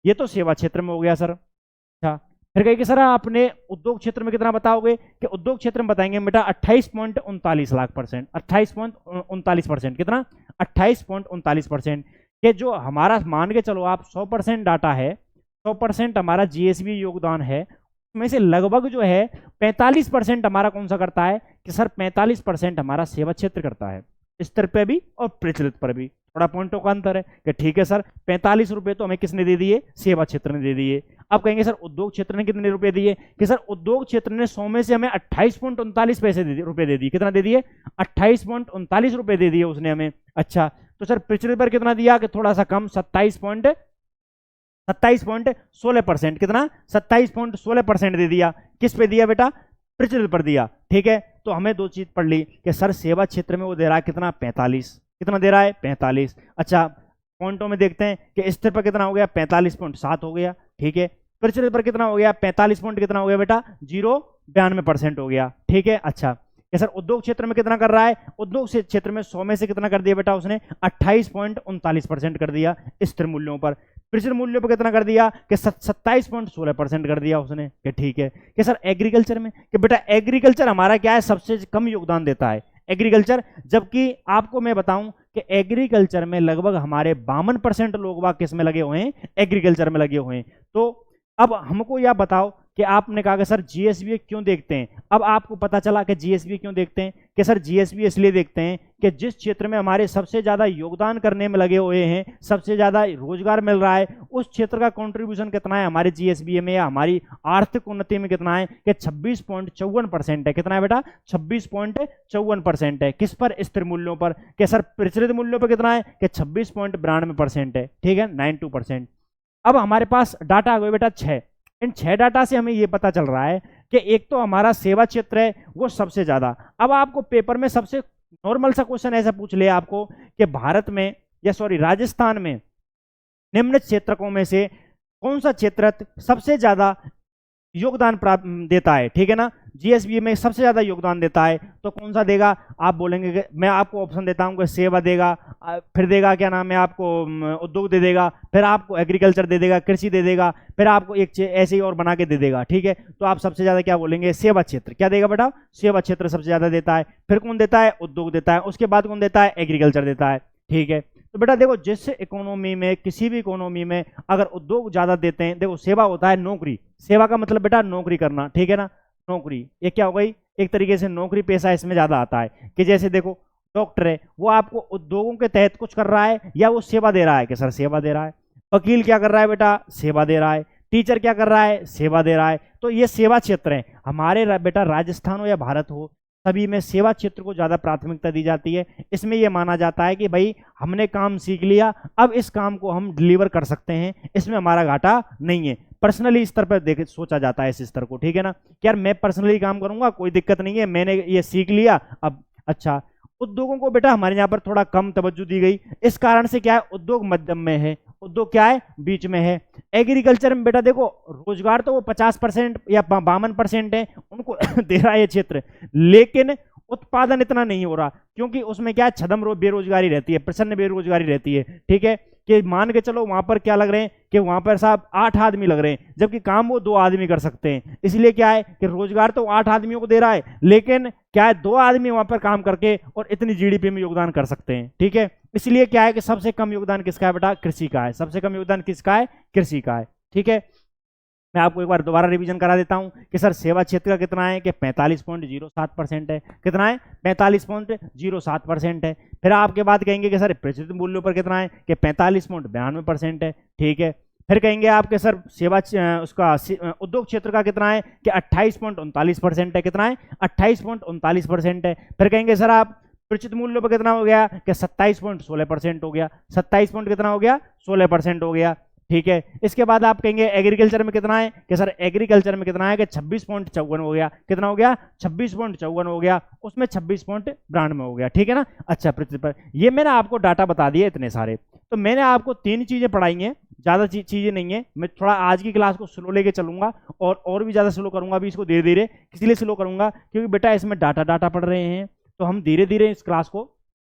ये तो सेवा क्षेत्र में हो गया सर। अच्छा, फिर कहे कि सर आपने उद्योग क्षेत्र में कितना बताओगे कि उद्योग क्षेत्र में बताएंगे बेटा 28.39 लाख %, 28.39%। कितना 28.39%। कि जो हमारा मान के चलो आप 100% डाटा है, 100% हमारा जीएसबी योगदान है, उसमें से लगभग जो है 45% हमारा कौन सा करता है कि सर 45% हमारा सेवा क्षेत्र करता है, स्तर पे भी और प्रचलित पर भी। थोड़ा पॉइंटों का अंतर है कि ठीक है सर 45 रुपए तो हमें किसने दे दिए, सेवा क्षेत्र ने दे दिए। अब कहेंगे सर उद्योग क्षेत्र ने कितने रुपए दिए, कि सर उद्योग क्षेत्र ने 100 में से हमें 28.39 पैसे रुपए दे दिए। कितना दे दिए, 28.39 रुपए दे दिए उसने हमें। अच्छा, तो सर प्रचलित पर कितना दिया, कि थोड़ा सा कम 27.16%। कितना, 27.16% दे दिया। किस पे दिया बेटा, प्रचलित पर दिया। ठीक है, तो हमें दो चीज पढ़ ली कि सर सेवा क्षेत्र में वो दे रहा है कितना, 45। कितना दे रहा है, 45। अच्छा, पॉइंटों में देखते हैं कि स्थिर पर कितना हो गया, 45.7 हो गया। ठीक है, प्रचलित पर कितना हो गया, 45 पॉइंट कितना हो गया बेटा, 0.92% हो गया। ठीक है, अच्छा सर उद्योग क्षेत्र में कितना कर रहा है, उद्योग क्षेत्र में 100 में से कितना कर दिया बेटा उसने, 28.39% कर दिया स्थिर मूल्यों पर। प्रचलित मूल्यों पर कितना कर दिया, कि 27.16% कर दिया उसने। कि ठीक है, कि सर एग्रीकल्चर में, कि बेटा एग्रीकल्चर हमारा क्या है, सबसे कम योगदान देता है एग्रीकल्चर। जबकि आपको मैं बताऊं कि एग्रीकल्चर में लगभग हमारे 52% लोग वाग किस में लगे हुए हैं, एग्रीकल्चर में लगे हुए हैं। तो अब हमको यह बताओ कि आपने कहा कि सर जीएसबी क्यों देखते हैं। अब आपको पता चला कि जीएसबी क्यों देखते हैं, कि सर जीएसबी इसलिए देखते हैं कि जिस क्षेत्र में हमारे सबसे ज्यादा योगदान करने में लगे हुए हैं, सबसे ज्यादा रोजगार मिल रहा है, उस क्षेत्र का कंट्रीब्यूशन कितना है हमारे जीएसबी में या हमारी आर्थिक उन्नति में कितना है, कि 26.54% है। कितना है बेटा, 26.54% है। किस पर, स्थिर मूल्यों पर। कि सर प्रचलित मूल्यों पर कितना है, कि 26.92% है। ठीक है, 92%। अब हमारे पास डाटा आ गए बेटा 6। इन 6 डाटा से हमें यह पता चल रहा है कि एक तो हमारा सेवा क्षेत्र है वो सबसे ज्यादा। अब आपको पेपर में सबसे नॉर्मल सा क्वेश्चन ऐसा पूछ लिया आपको कि भारत में या सॉरी राजस्थान में निम्न क्षेत्रकों में से कौन सा क्षेत्र सबसे ज्यादा योगदान प्राप्त देता है। ठीक है ना, जीएसबी में सबसे ज्यादा योगदान देता है, तो कौन सा देगा। आप बोलेंगे कि मैं आपको ऑप्शन देता हूं कि सेवा देगा, फिर देगा क्या नाम है आपको उद्योग दे देगा, फिर आपको एग्रीकल्चर दे देगा, कृषि दे देगा, फिर आपको एक ऐसे ही और बना के दे देगा। ठीक है, तो आप सबसे ज्यादा क्या बोलेंगे, सेवा क्षेत्र। क्या देगा बेटा, सेवा क्षेत्र सबसे ज्यादा देता है। फिर कौन देता है, उद्योग देता है। उसके बाद कौन देता है, एग्रीकल्चर देता है। ठीक है, तो बेटा देखो जिस इकोनॉमी में, किसी भी इकोनॉमी में अगर उद्योग ज्यादा देते हैं, देखो सेवा होता है नौकरी, सेवा का मतलब बेटा नौकरी करना। ठीक है ना, नौकरी ये क्या हो गई, एक तरीके से नौकरी पेशा इसमें ज्यादा आता है। कि जैसे देखो डॉक्टर है वो आपको उद्योगों के तहत कुछ कर रहा है या वो सेवा दे रहा है, कि सर सेवा दे रहा है। वकील क्या कर रहा है बेटा, सेवा दे रहा है। टीचर क्या कर रहा है, सेवा दे रहा है। तो ये सेवा क्षेत्र है हमारे। बेटा राजस्थान हो या भारत हो, सभी में सेवा क्षेत्र को ज्यादा प्राथमिकता दी जाती है। इसमें यह माना जाता है कि भाई हमने काम सीख लिया, अब इस काम को हम डिलीवर कर सकते हैं, इसमें हमारा घाटा नहीं है। पर्सनली स्तर पर देख सोचा जाता है इस स्तर को। ठीक है ना, कि यार मैं पर्सनली काम करूंगा, कोई दिक्कत नहीं है, मैंने ये सीख लिया अब। अच्छा, उद्योगों को बेटा हमारे यहाँ पर थोड़ा कम तवज्जो दी गई। इस कारण से क्या है, उद्योग मध्यम में है, उद्योग क्या है, बीच में है। एग्रीकल्चर में बेटा देखो रोजगार तो वो 50% या 52% है, उनको दे रहा है ये क्षेत्र, लेकिन उत्पादन इतना नहीं हो रहा, क्योंकि उसमें क्या है, छदम बेरोजगारी रहती है, प्रचंड बेरोजगारी रहती है। ठीक है, कि मान के चलो वहां पर क्या लग रहे हैं, कि वहां पर साहब 8 आदमी लग रहे हैं, जबकि काम वो 2 आदमी कर सकते हैं। इसलिए क्या है कि रोजगार तो 8 आदमियों को दे रहा है, लेकिन क्या है 2 आदमी वहां पर काम करके और इतनी जीडीपी में योगदान कर सकते हैं। ठीक है, इसलिए क्या है कि सबसे कम योगदान किसका है बेटा, कृषि का है। सबसे कम योगदान किसका है, कृषि का है। ठीक है, मैं आपको एक बार दोबारा रिवीजन करा देता हूं कि सर सेवा क्षेत्र का कितना है, कि 45.07% है। कितना है, 45.07% है। फिर आपके बाद कहेंगे कि सर प्रचलित मूल्यों पर कितना है, कि 45.92% है। ठीक है, फिर कहेंगे आपके सर सेवा उसका उद्योग क्षेत्र का कितना है, कि 28.39% है। कितना है, 28.39% है। फिर कहेंगे सर आप प्रचलित मूल्यों पर कितना हो गया, कि 27.16% हो गया। 27 पॉइंट कितना हो गया, 16% हो गया। ठीक है, इसके बाद आप कहेंगे एग्रीकल्चर में कितना है, कि सर एग्रीकल्चर में कितना है, कि 26.54 हो गया। कितना हो गया, 26.54 हो गया। उसमें 26.92 हो गया। ठीक है ना, अच्छा प्रतिशत पर ये मैंने आपको डाटा बता दिए इतने सारे। तो मैंने आपको 3 चीजें पढ़ाई हैं, ज्यादा चीजें नहीं है। मैं थोड़ा आज की क्लास को स्लो लेके चलूंगा और भी ज्यादा स्लो करूंगा अभी इसको, धीरे धीरे। इसलिए स्लो करूंगा क्योंकि बेटा इसमें डाटा पढ़ रहे हैं, तो हम धीरे धीरे इस क्लास को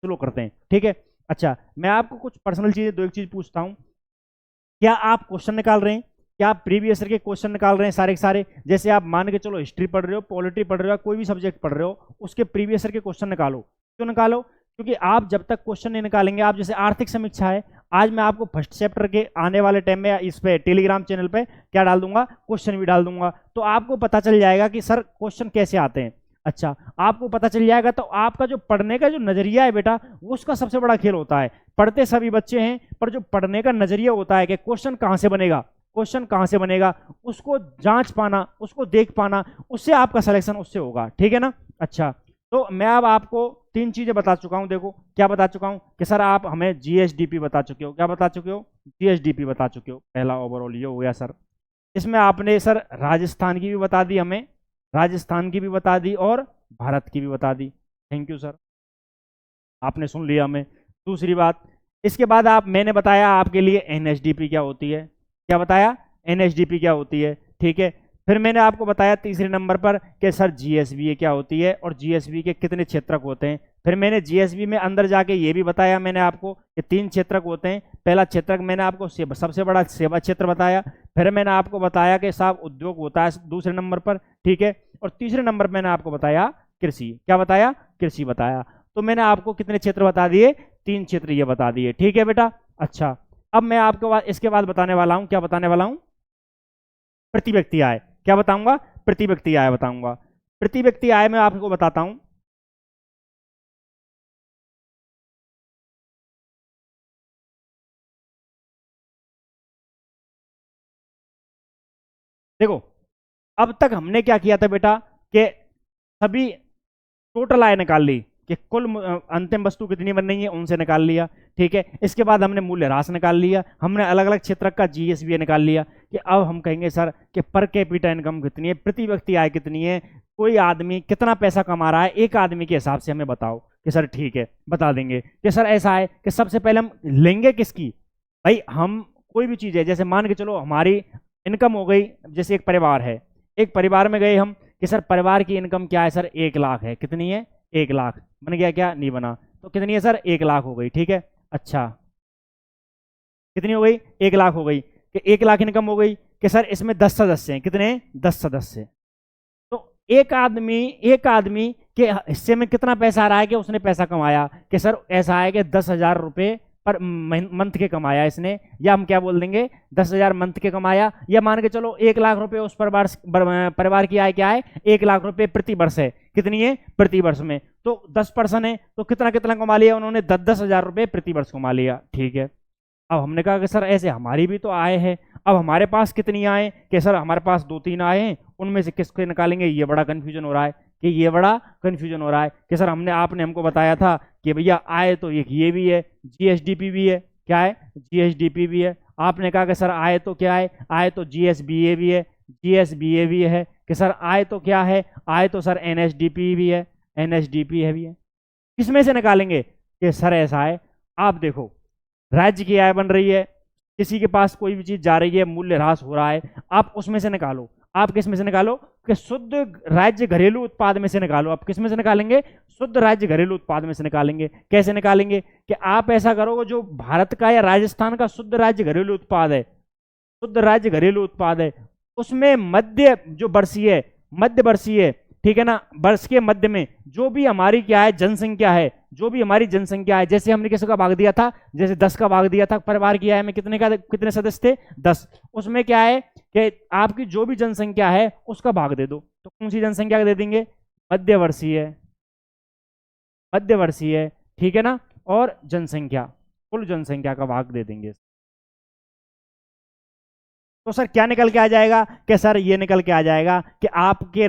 स्लो करते हैं। ठीक है, अच्छा मैं आपको कुछ पर्सनल चीजें 2 एक चीज पूछता हूं। क्या आप क्वेश्चन निकाल रहे हैं, क्या आप प्रीवियस ईयर के क्वेश्चन निकाल रहे हैं सारे के सारे। जैसे आप मान के चलो हिस्ट्री पढ़ रहे हो, पॉलिटी पढ़ रहे हो, कोई भी सब्जेक्ट पढ़ रहे हो, उसके प्रीवियस ईयर के क्वेश्चन निकालो। क्यों निकालो, क्योंकि आप जब तक क्वेश्चन नहीं निकालेंगे, आप जैसे आर्थिक समीक्षा है, आज मैं आपको फर्स्ट चैप्टर के आने वाले टाइम में इस पे टेलीग्राम चैनल पे क्या डाल दूंगा, क्वेश्चन भी डाल दूंगा, तो आपको पता चल जाएगा कि सर क्वेश्चन कैसे आते हैं। अच्छा, आपको पता चल जाएगा तो आपका जो पढ़ने का जो नजरिया है बेटा, वो उसका सबसे बड़ा खेल होता है। पढ़ते सभी बच्चे हैं, पर जो पढ़ने का नजरिया होता है कि क्वेश्चन कहां से बनेगा, क्वेश्चन कहां से बनेगा, उसको जांच पाना, उसको देख पाना, उससे आपका सिलेक्शन उससे होगा, ठीक है ना। अच्छा, तो मैं अब आपको 3 चीजें बता चुका हूं। देखो क्या बता चुका हूं कि सर आप हमें जीएसडीपी बता चुके हो। क्या बता चुके हो? जीएसडीपी बता चुके हो। पहला ओवरऑल ये हो गया सर। इसमें आपने सर राजस्थान की भी बता दी हमें, राजस्थान की भी बता दी और भारत की भी बता दी। थैंक यू सर, आपने सुन लिया हमें। दूसरी बात, इसके बाद मैंने बताया आपके लिए एनएसडीपी क्या होती है। क्या बताया? एनएसडीपी क्या होती है, ठीक है। फिर मैंने आपको बताया तीसरे नंबर पर कि सर जीएसबी क्या होती है और जीएसबी के कितने क्षेत्रक होते हैं। फिर मैंने जीएसबी में अंदर जाके ये भी बताया मैंने आपको कि 3 क्षेत्रक होते हैं। पहला क्षेत्रक मैंने आपको सबसे बड़ा सेवा क्षेत्र बताया। फिर मैंने आपको बताया कि साहब उद्योग होता है दूसरे नंबर पर, ठीक है। और तीसरे नंबर मैंने आपको बताया कृषि। क्या बताया? कृषि बताया। तो मैंने आपको कितने क्षेत्र बता दिए? 3 क्षेत्र ये बता दिए, ठीक है बेटा। अच्छा, अब मैं आपको इसके बाद बताने वाला हूं, क्या बताने वाला हूं? प्रति व्यक्ति आय। क्या बताऊंगा? प्रति व्यक्ति आय बताऊंगा। प्रति व्यक्ति आय मैं आपको बताता हूं। देखो, अब तक हमने क्या किया था बेटा कि सभी टोटल आय निकाल ली कि कुल अंतिम वस्तु कितनी बन रही है उनसे निकाल लिया, ठीक है। इसके बाद हमने मूल्य ह्रास निकाल लिया, हमने अलग अलग क्षेत्र का जीएसबी निकाल लिया कि अब हम कहेंगे सर कि पर कैपिटा इनकम कितनी है, प्रति व्यक्ति आय कितनी है, कोई आदमी कितना पैसा कमा रहा है एक आदमी के हिसाब से हमें बताओ। कि सर ठीक है, बता देंगे कि सर ऐसा है कि सबसे पहले हम लेंगे किसकी, भाई हम कोई भी चीज़ है, जैसे मान के चलो हमारी इनकम हो गई, जैसे एक परिवार है, एक परिवार में गए हम कि सर परिवार की इनकम क्या है, सर 1 लाख है। कितनी है? 1 लाख। बन गया क्या? नहीं बना। तो कितनी है सर? 1 लाख हो गई, ठीक है। अच्छा, कितनी हो गई? 1 लाख हो गई कि 1 लाख इनकम हो गई कि सर इसमें 10 सदस्य हैं। कितने? 10 सदस्य। तो एक आदमी के हिस्से में कितना पैसा आ रहा है कि उसने पैसा कमाया कि सर ऐसा है कि 10,000 रुपये पर मंथ के कमाया इसने, या हम क्या बोल देंगे 10,000 मंथ के कमाया, या मान के चलो 1 लाख रुपए उस परिवार की आय क्या है? 1 लाख रुपए प्रति वर्ष है। कितनी है? प्रति वर्ष में। तो 10 पर्सन है तो कितना कितना कमा लिया उन्होंने? 10,000 रुपए प्रति वर्ष कमा लिया, ठीक है। अब हमने कहा कि सर ऐसे हमारी भी तो आय है, अब हमारे पास कितनी आय कि सर हमारे पास 2-3 आय हैं, उनमें से किसको निकालेंगे? ये बड़ा कन्फ्यूजन हो रहा है कि ये बड़ा कन्फ्यूजन हो रहा है कि सर आपने हमको बताया था कि भैया आय तो एक ये भी है, जीएसडीपी भी है। क्या है? जीएसडीपी भी है। आपने कहा कि सर आय तो क्या है? आय तो जीएसबीए भी है, जीएसबीए भी है कि सर आय तो क्या है? आय तो सर एनएसडीपी भी है, एनएसडीपी है भी है। किसमें से निकालेंगे कि सर ऐसा है, आप देखो राज्य की आय बन रही है, किसी के पास कोई भी चीज जा रही है, मूल्य ह्रास हो रहा है, आप उसमें से निकालो। आप किस में से निकालो? कि शुद्ध राज्य घरेलू उत्पाद में से निकालो। आप किस में से निकालेंगे? शुद्ध राज्य घरेलू उत्पाद में से निकालेंगे। कैसे निकालेंगे? कि आप ऐसा करो, जो भारत का या राजस्थान का शुद्ध राज्य घरेलू उत्पाद है, शुद्ध राज्य घरेलू उत्पाद है, उसमें मध्य जो वर्षीय, मध्य वर्षीय, ठीक है ना, वर्ष के मध्य में जो भी हमारी क्या है जनसंख्या है, जो भी हमारी जनसंख्या है, जैसे हमने किसका भाग दिया था? जैसे 10 का भाग दिया था परिवार की आय में, कितने सदस्य थे? 10। उसमें क्या है कि आपकी जो भी जनसंख्या है उसका भाग दे दो। तो कौन सी जनसंख्या दे देंगे? मध्यवर्षीय, मध्यवर्षीय, ठीक है ना, और जनसंख्या, कुल जनसंख्या का भाग दे देंगे। तो सर क्या निकल के आ जाएगा? कि सर ये निकल के आ जाएगा कि आपके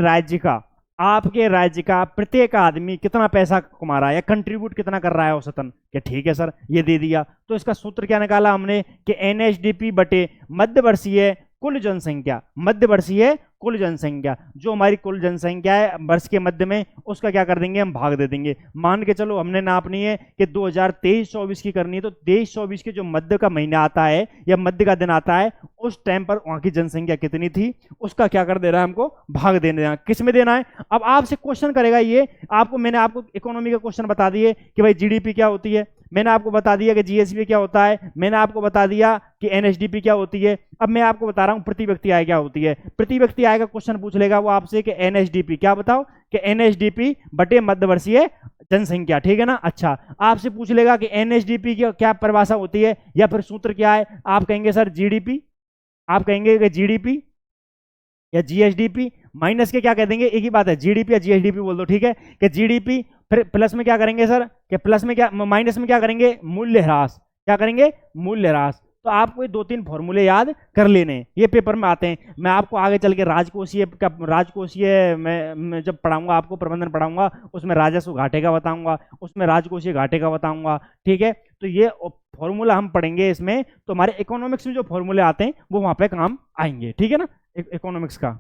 राज्य का प्रत्येक आदमी कितना पैसा कमा रहा है या कंट्रीब्यूट कितना कर रहा है औसतन। कि ठीक है सर, ये दे दिया। तो इसका सूत्र क्या निकाला हमने कि एनएसडीपी बटे मध्यवर्षीय कुल जनसंख्या, मध्यवर्षीय कुल जनसंख्या, जो हमारी कुल जनसंख्या है वर्ष के मध्य में, उसका क्या कर देंगे? हम भाग दे देंगे। मान के चलो हमने नापनी है कि 2023-24 की करनी है, तो 23-24 के जो मध्य का महीना आता है या मध्य का दिन आता है, उस टाइम पर वहां की जनसंख्या कितनी थी, उसका क्या कर दे रहा है? हमको भाग देना है। किस में देना है? अब आपसे क्वेश्चन करेगा ये, मैंने आपको इकोनॉमी का क्वेश्चन बता दिए कि भाई जीडीपी क्या होती है, मैंने आपको बता दिया कि जीएसबी क्या होता है, मैंने आपको बता दिया कि एनएसडीपी क्या होती है। अब मैं आपको बता रहा हूं प्रति व्यक्ति आय क्या होती है। प्रति व्यक्ति आय का क्वेश्चन पूछ लेगा वो आपसे कि एनएसडीपी क्या बताओ, कि एनएसडीपी बटे मध्यवर्षीय जनसंख्या, ठीक है ना। अच्छा, आपसे पूछ लेगा कि एनएसडीपी की क्या परिभाषा होती है या फिर सूत्र क्या है, आप कहेंगे सर जीडीपी, आप कहेंगे कि जीडीपी या जीएसडीपी, माइनस के क्या कह देंगे, एक ही बात है, जीडीपी या जीएसडीपी बोल दो, ठीक है, कि जीडीपी, फिर प्लस में क्या करेंगे सर, कि प्लस में क्या, माइनस में क्या करेंगे, मूल्य ह्रास, क्या करेंगे, मूल्य ह्रास। तो आपको ये 2-3 फॉर्मूले याद कर लेने, ये पेपर में आते हैं। मैं आपको आगे चल के राजकोषीय का, राजकोषीय मैं जब पढ़ाऊंगा आपको, प्रबंधन पढ़ाऊंगा, उसमें राजस्व घाटे का बताऊंगा, उसमें राजकोषीय घाटे का बताऊंगा, ठीक है। तो ये फॉर्मूला हम पढ़ेंगे इसमें, तो हमारे इकोनॉमिक्स में जो फॉर्मूले आते हैं वो वहां पे काम आएंगे, ठीक है ना, इकोनॉमिक्स का।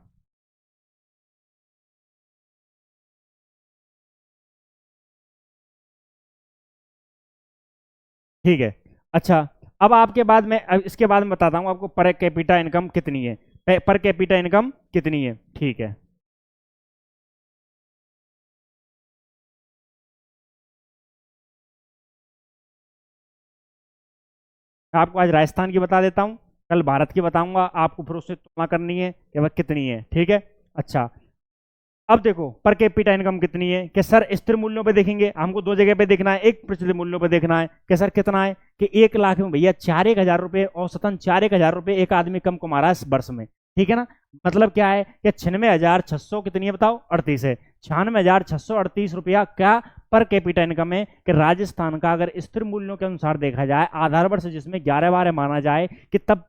ठीक है। अच्छा, अब आपके बाद में, अब इसके बाद में बताता हूँ आपको पर कैपिटा इनकम कितनी है, पर कैपिटा इनकम कितनी है, ठीक है। मैं आपको आज राजस्थान की बता देता हूँ, कल भारत की बताऊंगा आपको, फिर उससे तुलना करनी है कि वह कितनी है, ठीक है। अच्छा, अब देखो पर कैपिटा इनकम कितनी है, कि सर स्थिर मूल्यों पे देखेंगे, हमको दो जगह पे देखना है, एक प्रचलित मूल्यों पे देखना है कि सर कितना है, कि 1 लाख में भैया 4-1 हज़ार रुपए, औसतन 4-1 हज़ार रुपए एक आदमी कम कमा रहा है इस वर्ष में, ठीक है ना। मतलब क्या है कि 96,600 कितनी है बताओ, 38 है, 96,638 रुपया क्या पर कैपिटा इनकम है, कि राजस्थान का अगर स्थिर मूल्यों के अनुसार देखा जाए, आधार वर्ष जिसमें 11-12 माना जाए, कि तब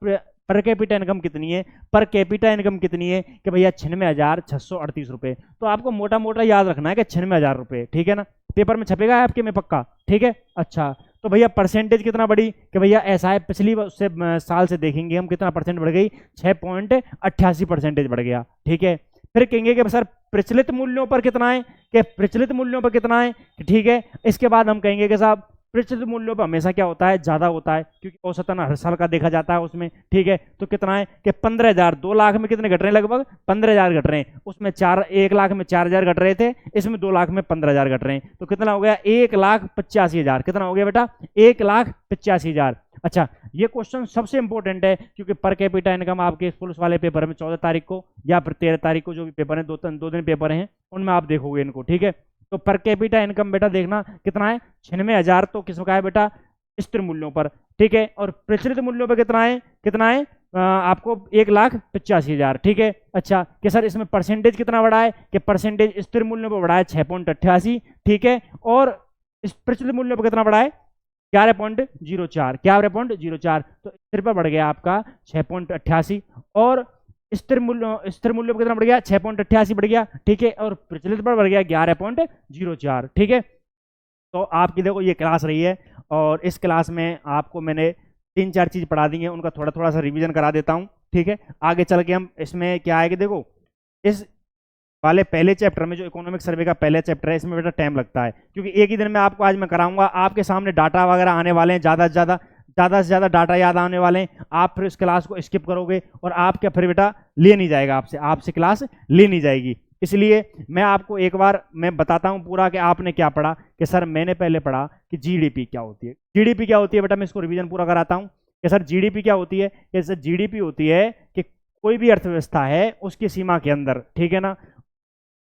पर कैपिटा इनकम कितनी है, पर कैपिटा इनकम कितनी है, कि भैया 96,638 रुपये। तो आपको मोटा मोटा याद रखना है कि 96,000 रुपये, ठीक है ना, पेपर में छपेगा आपके में पक्का, ठीक है। अच्छा, तो भैया परसेंटेज कितना बढ़ी, कि भैया ऐसा है, पिछली उससे साल से देखेंगे हम कितना परसेंट बढ़ गई, 6.88% बढ़ गया, ठीक है। फिर कहेंगे कि सर प्रचलित मूल्यों पर कितना है, कि प्रचलित मूल्यों पर कितना है, ठीक है। इसके बाद हम कहेंगे कि साहब प्रचलित मूल्यों पर हमेशा क्या होता है, ज्यादा होता है, क्योंकि औसतन हर साल का देखा जाता है उसमें, ठीक है। तो कितना है कि 15,000, 2 लाख में कितने घट रहे हैं, लगभग 15,000 घट रहे हैं, उसमें 1 लाख में 4,000 घट रहे थे, इसमें 2 लाख में 15,000 घट रहे हैं, तो कितना हो गया, 1,85,000, कितना हो गया बेटा, 1,85,000। अच्छा, ये क्वेश्चन सबसे इंपॉर्टेंट है, क्योंकि पर कैपिटा इनकम आपके पुलिस वाले पेपर में 14 तारीख को या फिर 13 तारीख को, जो भी पेपर है, 2 दिन पेपर हैं, उनमें आप देखोगे इनको, ठीक है। तो पर कैपिटा इनकम बेटा देखना कितना है, 96,000 तो किसका है बेटा, स्थिर मूल्यों पर, ठीक है। और प्रचलित मूल्यों पर कितना है, कितना है, आपको 1,85,000, ठीक है। अच्छा, कि सर इसमें परसेंटेज कितना बढ़ा है, कि परसेंटेज स्थिर मूल्यों पर बढ़ा है 6.88, ठीक है। और इस प्रचलित मूल्यों पर कितना बढ़ा है, 11.04, 11.04, तो स्थिर पर बढ़ गया आपका 6.88, और स्थिर मूल्य पर कितना बढ़ गया, 6.88 बढ़ गया, ठीक है। और प्रचलित पर बढ़ गया 11.04, ठीक है। तो आपकी देखो ये क्लास रही है, और इस क्लास में आपको मैंने 3-4 चीज पढ़ा दी है, उनका थोड़ा थोड़ा सा रिवीजन करा देता हूँ, ठीक है। आगे चल के हम इसमें क्या है कि देखो, इस वाले पहले चैप्टर में, जो इकोनॉमिक सर्वे का पहले चैप्टर है, इसमें बेटा टाइम लगता है, क्योंकि एक ही दिन में आपको आज मैं कराऊंगा, आपके सामने डाटा वगैरह आने वाले हैं, ज़्यादा से ज़्यादा डाटा याद आने वाले हैं, आप फिर इस क्लास को स्किप करोगे, और आपका फिर बेटा ले नहीं जाएगा, आपसे क्लास ले नहीं जाएगी। इसलिए मैं आपको एक बार मैं बताता हूं पूरा कि आपने क्या पढ़ा, कि सर मैंने पहले पढ़ा कि जीडीपी क्या होती है। जीडीपी क्या होती है बेटा, मैं इसको रिवीजन पूरा कराता हूं कि सर जीडीपी क्या होती है, कि सर जीडीपी होती है कि कोई भी अर्थव्यवस्था है उसकी सीमा के अंदर, ठीक है ना,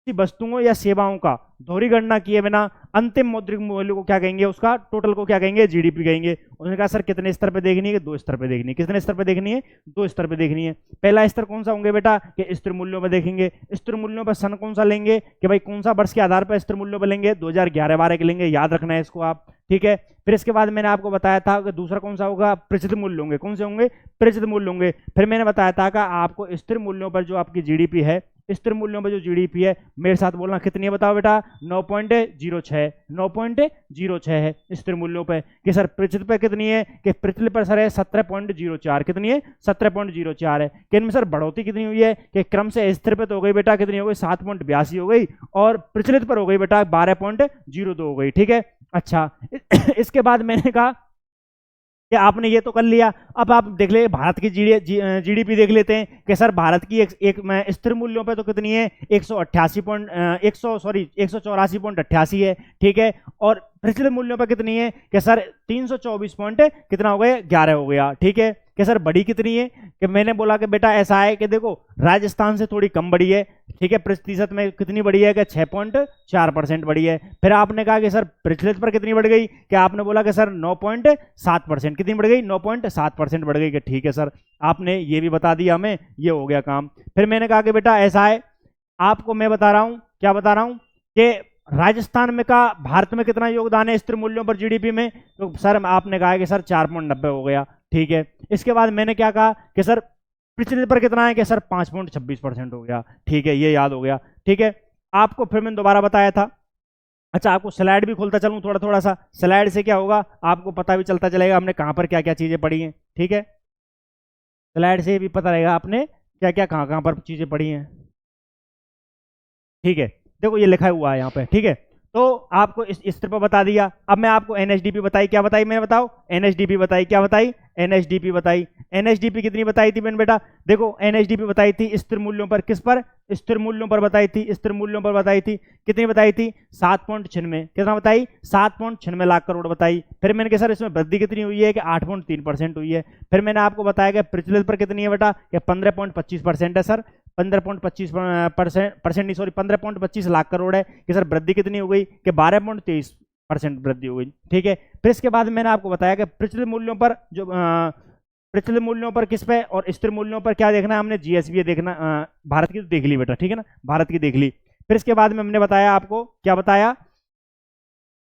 वस्तुओं या सेवाओं का दोहरी गणना किए बिना अंतिम मौद्रिक मूल्य को क्या कहेंगे, उसका टोटल को क्या कहेंगे, जीडीपी कहेंगे। उन्होंने कहा सर कितने स्तर पे देखनी है, 2 स्तर पे देखनी है, कितने स्तर पे देखनी है, 2 स्तर पे देखनी है। पहला स्तर कौन सा होंगे बेटा, कि स्थिर मूल्यों में देखेंगे, स्थिर मूल्यों पर सन कौन सा लेंगे, कि भाई कौन सा वर्ष के आधार पर स्थिर मूल्यों पर लेंगे, 2011-12 के लेंगे, याद रखना है इसको आप, ठीक है। फिर इसके बाद मैंने आपको बताया था कि दूसरा कौन सा होगा, प्रचलित मूल्य होंगे, कौन से होंगे, प्रचलित मूल्य होंगे। फिर मैंने बताया था कि आपको स्थिर मूल्यों पर जो आपकी जीडीपी है, स्थिर मूल्यों पर जो जीडीपी है, मेरे साथ बोलना कितनी है बताओ बेटा, 9.06, 9.06 है स्थिर मूल्यों पर। कि सर प्रचलित पर कितनी है, कि प्रचलित पर सर है 17.04, कितनी है, 17.04 है। कि इनमें सर बढ़ोतरी कितनी हुई है, कि क्रम से स्थिर पे तो हो गई बेटा, कितनी हो गई, 7.82 हो गई, और प्रचलित पर हो गई बेटा 12.02 हो गई, ठीक है। अच्छा, इसके बाद मैंने कहा कि आपने ये तो कर लिया, अब आप देख ले भारत की जीडीपी देख लेते हैं कि सर भारत की एक स्थिर मूल्यों पे तो कितनी है, 184.88 है, ठीक है। और प्रचलित मूल्यों पर कितनी है कि सर 324 पॉइंट कितना हो गया 11 हो गया। ठीक है कि सर बड़ी कितनी है कि मैंने बोला कि बेटा ऐसा है कि देखो राजस्थान से थोड़ी कम बड़ी है। ठीक है प्रतिशत में कितनी बड़ी है कि 6.4% बड़ी है। फिर आपने कहा कि सर प्रचलित पर कितनी बढ़ गई कि आपने बोला कि सर 9.7%। कितनी बढ़ गई 9.7% बढ़ गई कि ठीक है सर आपने ये भी बता दिया हमें, ये हो गया काम। फिर मैंने कहा कि बेटा ऐसा है आपको मैं बता रहा हूं, क्या बता रहा हूं कि राजस्थान में का भारत में कितना योगदान है स्थिर मूल्यों पर जीडीपी में, तो सर आपने कहा कि सर 4.90 हो गया। ठीक है इसके बाद मैंने क्या कहा कि सर प्रचलित पर कितना है कि सर 5.26% हो गया। ठीक है ये याद हो गया। ठीक है आपको फिर मैंने दोबारा बताया था। अच्छा आपको स्लाइड भी खोलता चलूं थोड़ा थोड़ा सा, स्लाइड से क्या होगा आपको पता भी चलता चलेगा हमने कहां पर क्या क्या चीजें पढ़ी हैं। ठीक है स्लाइड से भी पता रहेगा आपने क्या क्या कहां कहां पर चीजें पढ़ी हैं। ठीक है देखो ये लिखा हुआ है यहाँ पे। ठीक है तो आपको इस स्तर पर बता दिया। अब मैं आपको एनएचडीपी बताई, क्या बताई मैंने बताओ एनएचडीपी बताई, क्या बताई एनएचडीपी बताई। एनएचडीपी कितनी बताई थी मैंने बेटा, देखो एनएचडीपी बताई थी स्थिर मूल्यों पर, किस पर स्थिर मूल्यों पर बताई थी, स्थिर मूल्यों पर बताई थी। कितनी बताई थी 7.96, कितना बताई 7.96 लाख करोड़ बताई। फिर मैंने कहा सर इसमें वृद्धि कितनी हुई है कि 8.3% हुई है। फिर मैंने आपको बताया कि प्रचलित पर कितनी है बेटा कि 15.25% है सर, 15.25% नहीं सॉरी 15.25 लाख करोड़ है कि सर वृद्धि कितनी हो गई कि 12.23% वृद्धि हो गई। ठीक है फिर इसके बाद मैंने आपको बताया कि प्रचलित मूल्यों पर जो प्रचलित मूल्यों पर किस पे और स्थिर मूल्यों पर क्या देखना है हमने, जीएसबी देखना, भारत की तो देख ली बेटा। ठीक है ना भारत की देख ली। फिर इसके बाद में हमने बताया आपको, क्या बताया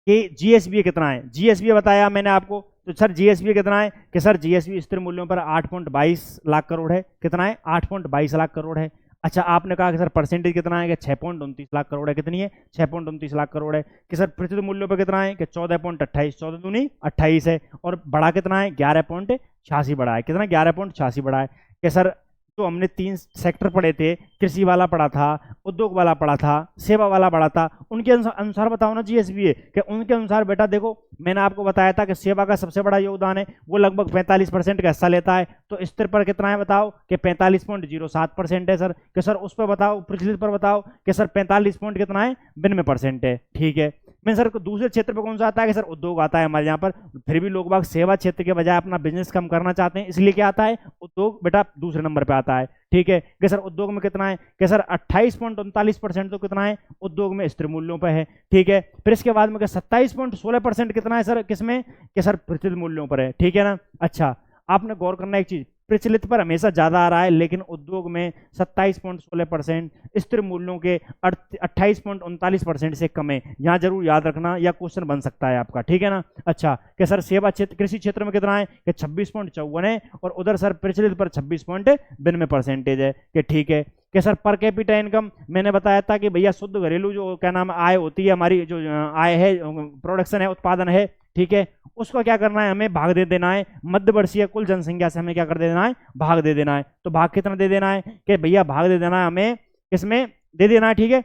कि जीएसबी कितना है, जीएसबी बताया मैंने आपको। तो सर जीएसबी कितना है कि सर जीएसबी स्थिर मूल्यों पर 8.22 लाख करोड़ है। कितना है 8.22 लाख करोड़ है। अच्छा आपने कहा कि सर परसेंटेज कितना है कि 6.29 लाख करोड़ है। कितनी है 6.29 लाख करोड़ है। कि सर प्रचलित मूल्यों पर कितना है कि 14.28, 14 दूनी 28 है। और बड़ा कितना है 11.86 बड़ा है। कितना 11.86 बड़ा है। कि सर तो हमने 3 सेक्टर पढ़े थे, कृषि वाला पढ़ा था, उद्योग वाला पढ़ा था, सेवा वाला पढ़ा था, उनके अनुसार बताओ ना जीएसबी है कि उनके अनुसार बेटा देखो मैंने आपको बताया था कि सेवा का सबसे बड़ा योगदान है, वो लगभग 45% का हिस्सा लेता है। तो स्तर पर कितना है बताओ कि 45.07% है सर। कि सर उस पर बताओ प्रचलित पर बताओ कि सर 45 पॉइंट कितना है 92% है। ठीक है मैं सर दूसरे क्षेत्र पर कौन सा आता है कि सर उद्योग आता है हमारे यहाँ पर। फिर भी लोग बाग सेवा क्षेत्र के बजाय अपना बिजनेस कम करना चाहते हैं, इसलिए क्या आता है उद्योग बेटा दूसरे नंबर पे आता है। ठीक है कि सर उद्योग में कितना है कि सर 28.39% तो कितना है उद्योग में स्थिर मूल्यों पर है। ठीक है फिर इसके बाद में 27.16% कितना है सर किसमें कि सर प्रचलित मूल्यों पर है। ठीक है ना। अच्छा आपने गौर करना एक चीज, प्रचलित पर हमेशा ज्यादा आ रहा है लेकिन उद्योग में 27.16%, स्थिर मूल्यों के 28.39% से कम है। यहां जरूर याद रखना या क्वेश्चन बन सकता है आपका। ठीक है ना। अच्छा कि सर सेवा क्षेत्र कृषि क्षेत्र में कितना है कि 26.54 है और उधर सर प्रचलित पर 26.92% है कि ठीक है। कि सर पर कैपिटा इनकम मैंने बताया था कि भैया शुद्ध घरेलू जो क्या नाम आय होती है हमारी, जो आय है प्रोडक्शन है उत्पादन है, ठीक है उसको क्या करना है हमें भाग दे देना है मध्यवर्षीय कुल जनसंख्या से, हमें क्या कर देना है भाग दे देना है। तो भाग कितना दे देना है कि भैया भाग दे देना है हमें किसमें दे देना है। ठीक है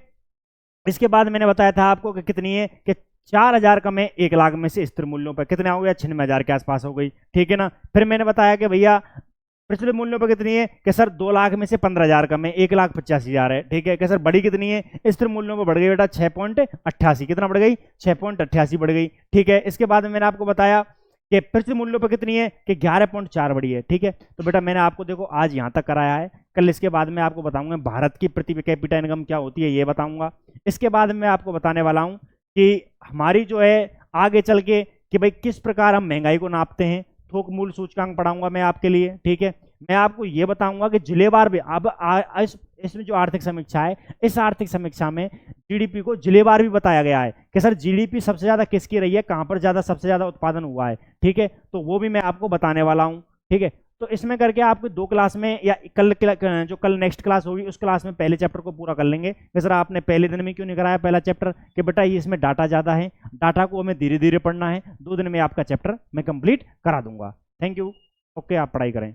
इसके बाद मैंने बताया था आपको कि कितनी है कि 4000 कम है 1 लाख में से स्थिर मूल्यों पर कितने हो गया 96,000 के आसपास हो गई। ठीक है ना। फिर मैंने बताया कि भैया प्रचलित मूल्यों पर कितनी है कि सर 2 लाख में से 15,000 कम है 1,85,000 है। ठीक है कि सर बड़ी कितनी है स्थिर मूल्यों पर बढ़ गई बेटा 6.88, कितना बढ़ गई 6.88 बढ़ गई। ठीक है इसके बाद मैंने आपको बताया कि प्रचलित मूल्यों पर कितनी है कि 11.4 बढ़ी है। ठीक है तो बेटा मैंने आपको देखो आज यहाँ तक कराया है, कल इसके बाद में आपको बताऊंगा भारत की प्रति कैपिटा इनकम क्या होती है ये बताऊंगा। इसके बाद मैं आपको बताने वाला हूँ कि हमारी जो है आगे चल के कि भाई किस प्रकार हम महंगाई को नापते हैं, थोक मूल्य सूचकांक पढ़ाऊंगा मैं आपके लिए। ठीक है मैं आपको ये बताऊंगा कि जिलेवार भी अब इसमें जो आर्थिक समीक्षा है इस आर्थिक समीक्षा में जीडीपी को जिलेवार भी बताया गया है कि सर जीडीपी सबसे ज्यादा किसकी रही है, कहां पर ज्यादा सबसे ज्यादा उत्पादन हुआ है। ठीक है तो वो भी मैं आपको बताने वाला हूं। ठीक है तो इसमें करके आपको 2 क्लास में या जो कल नेक्स्ट क्लास होगी उस क्लास में पहले चैप्टर को पूरा कर लेंगे। कि सर आपने पहले दिन में क्यों नहीं कराया पहला चैप्टर कि बेटा ये इसमें डाटा ज्यादा है, डाटा को हमें धीरे धीरे पढ़ना है, 2 दिन में आपका चैप्टर मैं कंप्लीट करा दूंगा। Thank you. ओके आप पढ़ाई करें।